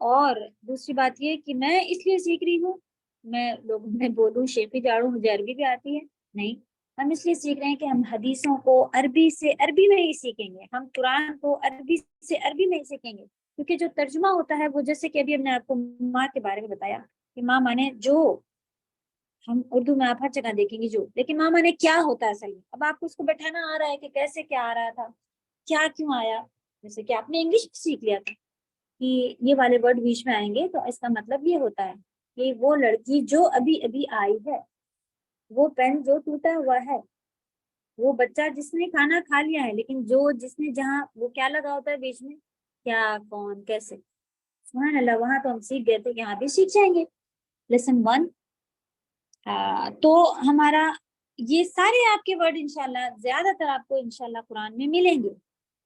اور دوسری بات یہ کہ میں اس لیے سیکھ رہی ہوں، میں لوگوں میں بولوں شیخی جاڑوں مجھے عربی بھی آتی ہے، نہیں. ہم اس لیے سیکھ رہے ہیں کہ ہم حدیثوں کو عربی سے عربی میں ہی سیکھیں گے، ہم قرآن کو عربی سے عربی میں ہی سیکھیں گے. کیونکہ جو ترجمہ ہوتا ہے وہ، جیسے کہ ابھی ہم نے آپ کو ماں کے بارے میں بتایا کہ ماں مانے جو، ہم اردو میں آپ ہر جگہ دیکھیں گے جو، لیکن ماں مانے کیا ہوتا ہے اصل میں. اب آپ کو اس کو بیٹھانا آ رہا ہے کہ کیسے کیا آ رہا تھا، کیا کیوں آیا. جیسے کہ آپ نے انگلش سیکھ لیا تھا کہ یہ والے ورڈ بیچ میں آئیں گے تو اس کا مطلب یہ ہوتا ہے کہ وہ لڑکی جو ابھی ابھی آئی ہے، وہ پین جو ٹوٹا ہوا ہے، وہ بچہ جس نے کھانا کھا لیا ہے، لیکن جس نے جہاں وہ کیا لگا ہوتا ہے بیچ میں، کیا کون کیسے. سبحان اللہ، وہاں تو ہم سیکھ گئے تھے، یہاں بھی سیکھ جائیں گے. لیسن 1 تو ہمارا یہ سارے آپ کے ورڈ انشاءاللہ زیادہ تر آپ کو انشاءاللہ قرآن میں ملیں گے.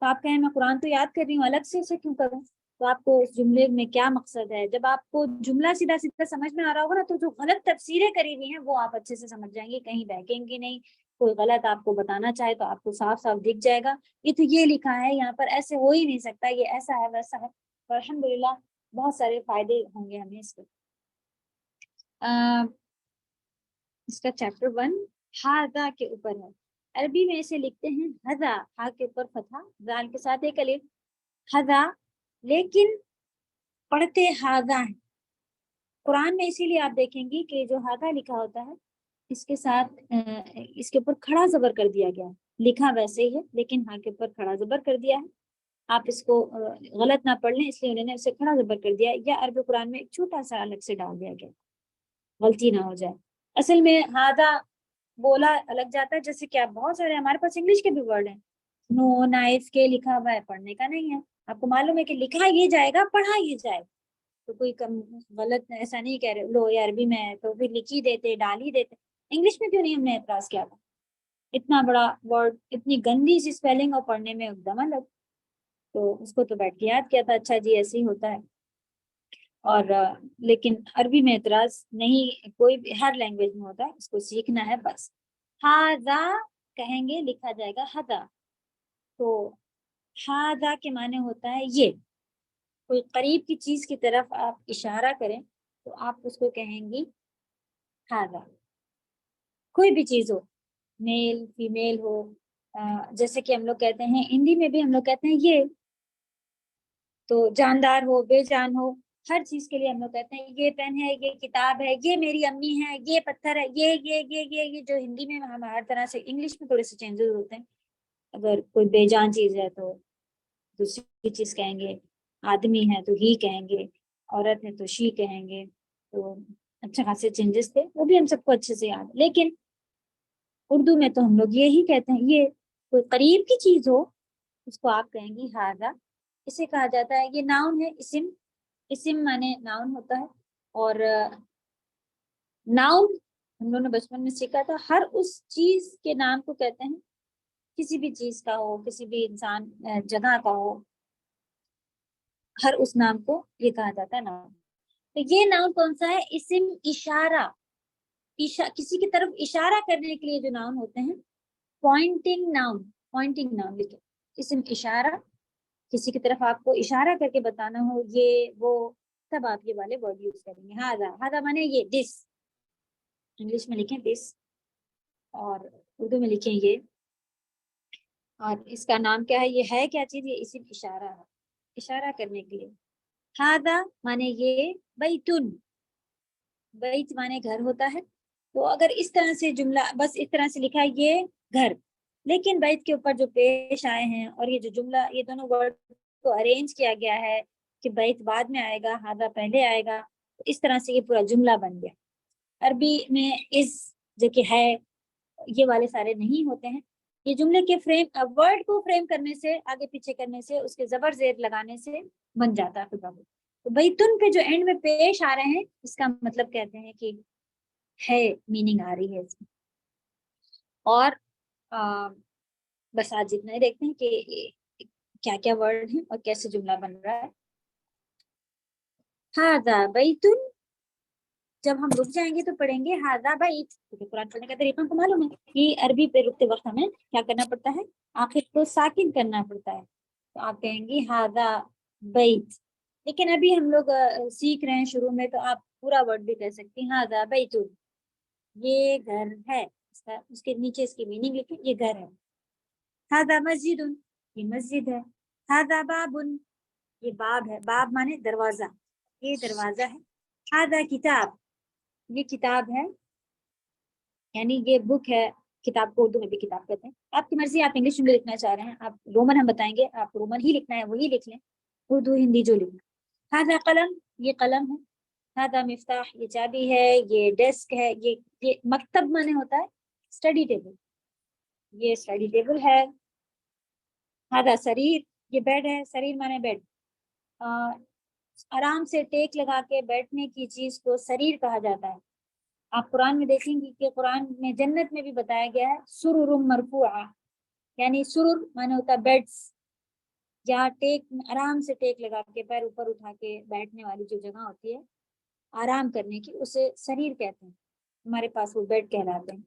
تو آپ کہیں میں قرآن تو یاد کر رہی ہوں، الگ سے اسے کیوں کروں؟ تو آپ کو اس جملے میں کیا مقصد ہے، جب آپ کو جملہ سیدھا سیدھا سمجھ میں آ رہا ہوگا نا، تو جو غلط تفسیریں کری ہوئی ہیں وہ آپ اچھے سے سمجھ جائیں گے، کہیں بہکیں گے نہیں. کوئی غلط آپ کو بتانا چاہے تو آپ کو صاف صاف دکھ جائے گا، یہ تو یہ لکھا ہے یہاں پر، ایسے ہو ہی نہیں سکتا، یہ ایسا ہے ویسا ہے. اور الحمدللہ بہت سارے فائدے ہوں گے ہمیں اس کے. اس کا چیپٹر 1 ہاذا کے اوپر ہے. عربی میں اسے لکھتے ہیں ہذا، ہا کے اوپر فتحہ، ذال کے ساتھ ایک الف، ہذا، لیکن پڑھتے ہاذا ہیں. قرآن میں اسی لیے آپ دیکھیں گی کہ جو ہاذا لکھا ہوتا ہے اس کے ساتھ اس کے اوپر کھڑا زبر کر دیا گیا ہے. لکھا ویسے ہی ہے لیکن ہاں کے اوپر کھڑا زبر کر دیا ہے. آپ اس کو غلط نہ پڑھ لیں، اس لیے انہوں نے اسے کھڑا زبر کر دیا، یا عربی قرآن میں ایک چھوٹا سا الگ سے ڈال دیا گیا، غلطی نہ ہو جائے. اصل میں ہاذا بولا الگ جاتا ہے، جیسے کہ آپ بہت سارے ہمارے پاس انگلش کے بھی ورڈ ہیں، نو نائف کے لکھا ہوا ہے، پڑھنے کا نہیں ہے. آپ کو معلوم ہے کہ لکھا یہ جائے گا، پڑھا یہ جائے گا، تو کوئی غلط ایسا نہیں کہہ رہے لو یہ عربی میں ہے تو پھر لکھ ہی دیتے، ڈال ہی دیتے. انگلش میں کیوں نہیں ہم نے اعتراض کیا تھا؟ اتنا بڑا ورڈ، اتنی گندی سی اسپیلنگ اور پڑھنے میں ایک دم الگ، تو اس کو تو بیٹھ کے یاد کیا تھا، اچھا جی ایسے ہی ہوتا ہے. اور لیکن عربی میں اعتراض نہیں، کوئی بھی ہر لینگویج میں ہوتا ہے، اس کو سیکھنا ہے بس. ہاذا کہیں گے، لکھا جائے گا ہذا. تو ہاذا کے معنی ہوتا ہے یہ، کوئی قریب کی چیز کی طرف آپ اشارہ کریں تو آپ اس کو کہیں گی ہاذا. کوئی بھی چیز ہو، میل فیمیل ہو، جیسے کہ ہم لوگ کہتے ہیں ہندی میں بھی ہم لوگ کہتے ہیں یہ، تو جاندار ہو بے جان ہو، ہر چیز کے لیے ہم لوگ کہتے ہیں یہ پین ہے، یہ کتاب ہے، یہ میری امی ہے، یہ پتھر ہے، یہ جو ہندی میں ہم ہر طرح سے، انگلش میں تھوڑے سے چینجز ہوتے ہیں. اگر کوئی بے جان چیز ہے تو دوسری چیز کہیں گے، آدمی ہے تو ہی کہیں گے، عورت ہے تو شی کہیں گے. تو اچھا خاصے چینجز تھے، وہ بھی ہم سب کو اچھے سے یاد. لیکن اردو میں تو ہم لوگ یہی کہتے ہیں، یہ کوئی قریب کی چیز ہو اس کو آپ کہیں گی ہاذا. اسے کہا جاتا ہے، یہ ناؤن ہے، اسم مانے ناؤن ہوتا ہے. اور ناؤن ہم لوگوں نے بچپن میں سیکھا تھا، ہر اس چیز کے نام کو کہتے ہیں، کسی بھی چیز کا ہو، کسی بھی انسان جگہ کا ہو، ہر اس نام کو یہ کہا جاتا ہے ناؤن. تو یہ ناؤن کون سا ہے؟ اسم اشارہ، کسی کی طرف اشارہ کرنے کے لیے جو ناؤن ہوتے ہیں، پوائنٹنگ ناؤن لکھو. اسم اشارہ، کسی کی طرف آپ کو اشارہ کر کے بتانا ہو، یہ وہ، تب آپ یہ والے ورڈ یوز کریں گے. ہاذا مانے یہ، دس، انگلش میں لکھیں دس اور اردو میں لکھیں یہ. اور اس کا نام کیا ہے؟ یہ ہے کیا چیز؟ یہ اسم اشارہ ہے، اشارہ کرنے کے لیے. ہاذا مانے یہ، بیتن، بیت مانے گھر ہوتا ہے. تو اگر اس طرح سے جملہ بس اس طرح سے لکھا ہے یہ گھر، لیکن بیت کے اوپر جو پیش آئے ہیں اور یہ جو جملہ، یہ دونوں ورڈ کو ارینج کیا گیا ہے کہ بیت بعد میں آئے گا، ہاذا پہلے آئے گا، تو اس طرح سے یہ پورا جملہ بن گیا. عربی میں از جو کہ ہے یہ والے سارے نہیں ہوتے ہیں. یہ جملے کے فریم ورڈ کو فریم کرنے سے آگے پیچھے کرنے سے اس کے زبر زیر لگانے سے بن جاتا ہے خطاب. تو بیتن پہ جو اینڈ میں پیش آ رہے ہیں اس کا مطلب کہتے ہیں کہ ہے میننگ آ رہی ہے اس میں. اور بس آج جتنا ہی دیکھتے ہیں کہ کیا کیا ورڈ ہیں اور کیسے جملہ بن رہا ہے. ہاذا بیتن جب ہم رک جائیں گے تو پڑھیں گے ہاذا بیت. قرآن پڑھنے کا طریقہ کو معلوم ہے کہ عربی پہ رکتے وقت ہمیں کیا کرنا پڑتا ہے, آخر کو ساکن کرنا پڑتا ہے. تو آپ کہیں گے ہاذا بیت. لیکن ابھی ہم لوگ سیکھ رہے ہیں شروع میں, تو آپ پورا ورڈ بھی کہہ سکتے ہیں ہاذا بیت, یہ گھر ہے. اس کے نیچے اس کی میننگ لکھیں, یہ گھر ہے. ہاذا مسجد, یہ مسجد ہے. ہاذا باب, یہ باب ہے. باب مانے دروازہ, یہ دروازہ ہے. ہاذا کتاب, یہ کتاب ہے, یعنی یہ بک ہے. کتاب کو اردو میں بھی کتاب کہتے ہیں. آپ کی مرضی, آپ انگلش میں لکھنا چاہ رہے ہیں, آپ رومن ہم بتائیں گے, آپ رومن ہی لکھنا ہے وہی لکھ لیں, اردو ہندی جو لکھنا. ہاذا قلم, یہ قلم ہے. ہاذا مفتاح, یہ چابی ہے. یہ ڈیسک ہے. یہ مکتب مانے ہوتا ہے اسٹڈی ٹیبل, یہ اسٹڈی ٹیبل ہے. ہاذا سریر, یہ بیڈ ہے. سریر مانے بیڈ, آرام سے ٹیک لگا کے بیٹھنے کی چیز کو سریر کہا جاتا ہے. آپ قرآن میں دیکھیں گے کہ قرآن میں جنت میں بھی بتایا گیا ہے سرر مرفوعہ, یعنی سرر مانے ہوتا ہے بیڈس, یا ٹیک, آرام سے ٹیک لگا کے پیر اوپر اٹھا کے بیٹھنے والی جو جگہ ہوتی ہے آرام کرنے کی, اسے سریر کہتے ہیں. ہمارے پاس وہ بیڈ کہلاتے ہیں.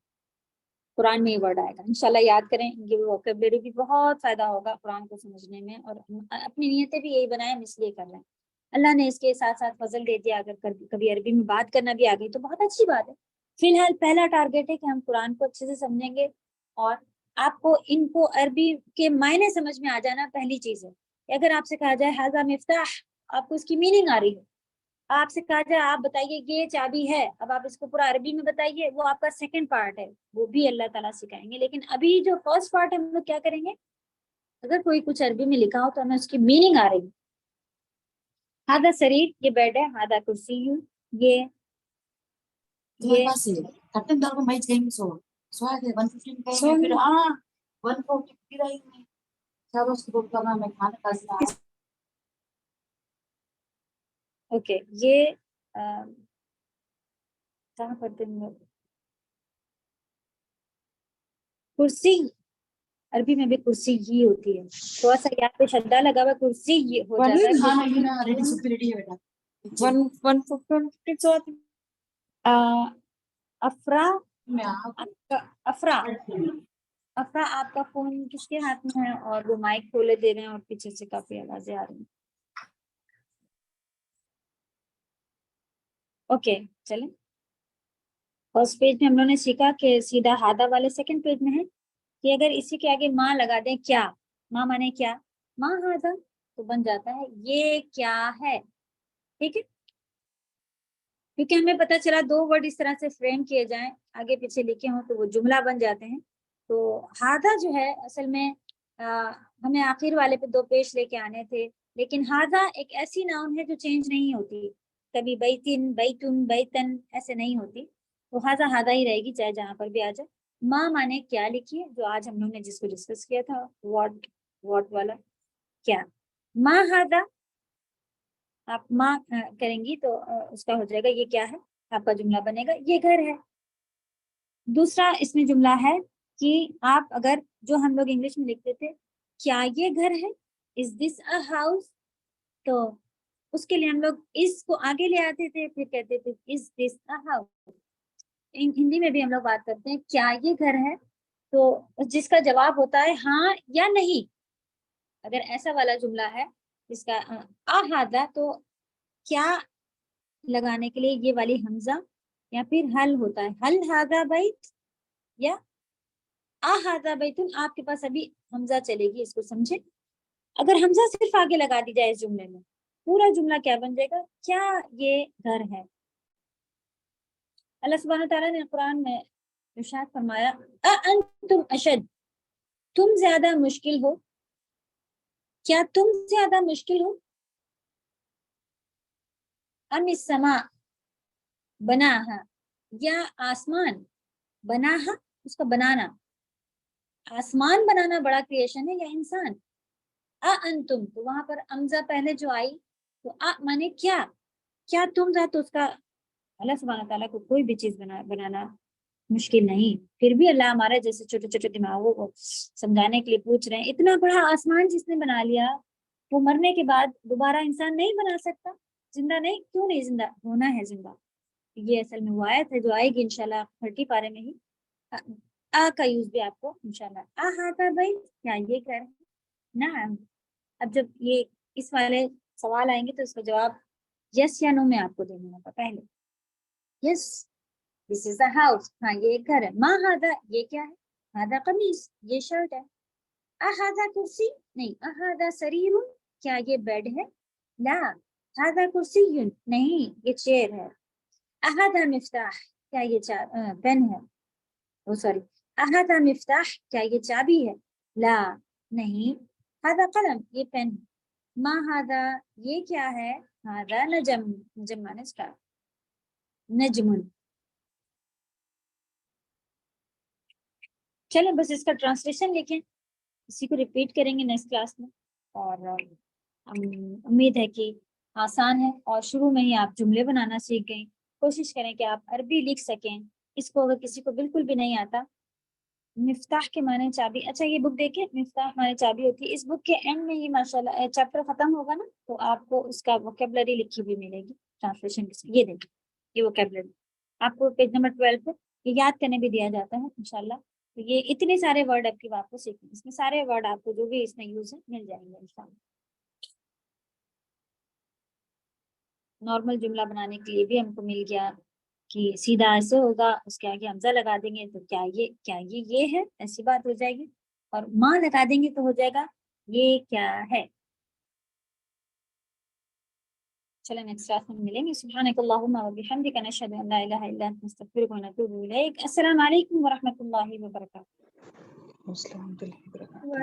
قرآن میں یہ ورڈ آئے گا, انشاءاللہ یاد کریں. یہ ووکیبلری بھی بہت فائدہ ہوگا قرآن کو سمجھنے میں, اور اپنی نیتیں بھی یہی بنائیں, ہم اس لیے کر رہے ہیں. اللہ نے اس کے ساتھ ساتھ فضل دے دیا, اگر کبھی عربی میں بات کرنا بھی آ گئی تو بہت اچھی بات ہے. فی الحال پہلا ٹارگیٹ ہے کہ ہم قرآن کو اچھے سے سمجھیں گے, اور آپ کو ان کو عربی کے معنی سمجھ میں آ جانا پہلی چیز ہے. اگر آپ سے کہا جائے ہاذا مفتاح, آپ کو اس کی میننگ آ رہی ہے. آپ سے کہا جائے آپ بتائیے یہ چابی ہے, اب آپ اس کو پورا عربی میں بتائیے, وہ آپ کا سیکنڈ پارٹ ہے, وہ بھی اللہ تعالیٰ سکھائیں گے. لیکن ابھی جو فرسٹ پارٹ ہے ہم لوگ کیا کریں گے, اگر کوئی کچھ عربی میں لکھا ہو تو ہمیں اس کی میننگ آ رہی ہے. ہاذا سریر, یہ بیڈ ہے. ہاذا کرسی, یہ اوکے, یہ کہاں پڑھتے ہیں لوگ کرسی. عربی میں بھی کرسی ہی ہوتی ہے, تھوڑا سا یہاں پہ شدہ لگا ہوا کرسی یہ ہو جاتا ہے. افرا, افرا, افرا آپ کا فون کس کے ہاتھ میں ہے, اور وہ مائک کھولے دے رہے ہیں اور پیچھے سے کافی آوازیں آ رہی ہیں. اوکے چلیں, فرسٹ پیج میں ہم لوگوں نے سیکھا کہ سیدھا ہاذا والے سیکنڈ پیج میں ہے کہ اگر اسی کے آگے ماں لگا دیں, کیا, ماں مانے کیا, ماں ہاذا, تو بن جاتا ہے یہ کیا ہے. ٹھیک ہے, کیونکہ ہمیں پتا چلا دو ورڈ اس طرح سے فریم کیے جائیں, آگے پیچھے لکھے ہوں تو وہ جملہ بن جاتے ہیں. تو ہاذا جو ہے اصل میں ہمیں آخر والے پہ دو پیش لے کے آنے تھے, لیکن ہاذا ایک ایسی ناؤن ہے جو چینج نہیں ہوتی, کبھی بیتن, بیتن, بیتن ایسے نہیں ہوتی. تو ہاذا ہاذا ہی رہے گی چاہے جہاں پر بھی آ جائے. ماں مانے کیا لکھیے, جو آج ہم لوگ نے جس کو ڈسکس کیا تھا واٹ والا کیا. ماں ہاذا آپ ماں کریں گی تو اس کا ہو جائے گا یہ کیا ہے, آپ کا جملہ بنے گا یہ گھر ہے. دوسرا اس میں جملہ ہے کہ آپ اگر جو ہم لوگ انگلش میں لکھتے تھے کیا یہ گھر ہے, از دس اے ہاؤس, تو اس کے لیے ہم لوگ اس کو آگے لے آتے تھے, پھر کہتے تھے از دس اے ہاؤس. ہندی میں بھی ہم لوگ بات کرتے ہیں کیا یہ گھر ہے, تو جس کا جواب ہوتا ہے ہاں یا نہیں. اگر ایسا والا جملہ ہے جس کا ہاذا, تو کیا لگانے کے لیے یہ والی حمزہ یا پھر حل ہوتا ہے, حل ہاذا بیت یا ہاذا بیتن. آپ کے پاس ابھی حمزہ چلے گی, اس کو سمجھے. اگر حمزہ صرف آگے لگا دی جائے اس جملے میں, پورا جملہ کیا بن جائے گا, کیا یہ گھر ہے. اللہ سبحانہ تعالیٰ نے قرآن میں ارشاد فرمایا انتم اشد, تم زیادہ مشکل ہو, کیا تم زیادہ مشکل ہو, ام السماء بناہا, یا آسمان بناہا اس کا بنانا, آسمان بنانا بڑا کریشن ہے یا انسان. انتم تو وہاں پر امزہ پہلے جو آئی تو مانے کیا تم ذات, تو اس کا اللہ سبحانہ تعالیٰ کو کوئی بھی چیز بنانا مشکل نہیں. پھر بھی اللہ ہمارے جیسے چھوٹے چھوٹے دماغوں کو سمجھانے کے لیے پوچھ رہے ہیں, اتنا بڑا آسمان جس نے بنا لیا وہ مرنے کے بعد دوبارہ انسان نہیں بنا سکتا, زندہ نہیں, کیوں نہیں زندہ ہونا ہے زندہ. یہ اصل میں وہ آیت ہے جو آئے گی انشاءاللہ 30 پارے میں ہی. کا یوز بھی آپ کو انشاءاللہ ہاتا بھائی کیا یہ کہہ رہے ہیں نا. اب جب یہ اس والے سوال آئیں گے تو اس کا جواب یس یا نو میں آپ کو دینا ہوگا. پہلے یس دس از دا ہاؤس, ہاں یہ ایک گھر ہے. ما ہادا یہ کیا ہے, ہادا قمیص یہ شرٹ ہے. اہادا کرسی نہیں, اہادا سریر کیا یہ بیڈ ہے, لا ہادا کرسی نہیں یہ چیئر ہے. اہادا مفتاح کیا یہ پین ہے, سوری اہادا مفتاح کیا یہ چابی ہے, لا نہیں. ہادا قلم یہ پین ہے. ما ہادا یہ کیا ہے, ہادا نجم, نجم مانے اسٹار, نجمن. چلیں بس اس کا ٹرانسلیشن لکھیں, اسی کو ریپیٹ کریں گے نیکسٹ کلاس میں. اور امید ہے کہ آسان ہے اور شروع میں ہی آپ جملے بنانا سیکھ گئیں. کوشش کریں کہ آپ عربی لکھ سکیں. اس کو اگر کسی کو بالکل بھی نہیں آتا, مفتاح کے معنی چابی, اچھا یہ بک دیکھیں مفتاح معنی چابی ہوتی ہے. اس بک کے اینڈ میں ہی ماشاءاللہ چیپٹر ختم ہوگا نا تو آپ کو اس کا ووکیبلری لکھی ہوئی ملے گی ٹرانسلیشن. یہ دیکھیں یہ ووکیبلری آپ کو پیج نمبر 12 پہ یہ یاد کرنے بھی دیا جاتا ہے انشاءاللہ. تو یہ اتنے سارے ورڈ اب کی آپ کو سیکھیں, اس میں سارے ورڈ آپ کو جو بھی اس میں یوز ہے مل جائیں گے انشاءاللہ. نارمل جملہ بنانے کے لیے بھی ہم کو مل گیا کہ سیدھا ایسے ہوگا, اس کے آگے حمزہ لگا دیں گے تو کیا یہ ہے, ایسی بات ہو جائے گی. اور ماں لگا دیں گے تو ہو جائے گا یہ کیا ہے. چلیں نیکسٹ کلاس میں ملیں گے. سبحانک اللہم و بحمدک نشہد ان لا الہ الا انت نستغفرک و نتوب الیک. السلام علیکم و رحمۃ اللہ وبرکاتہ. السلام علیکم.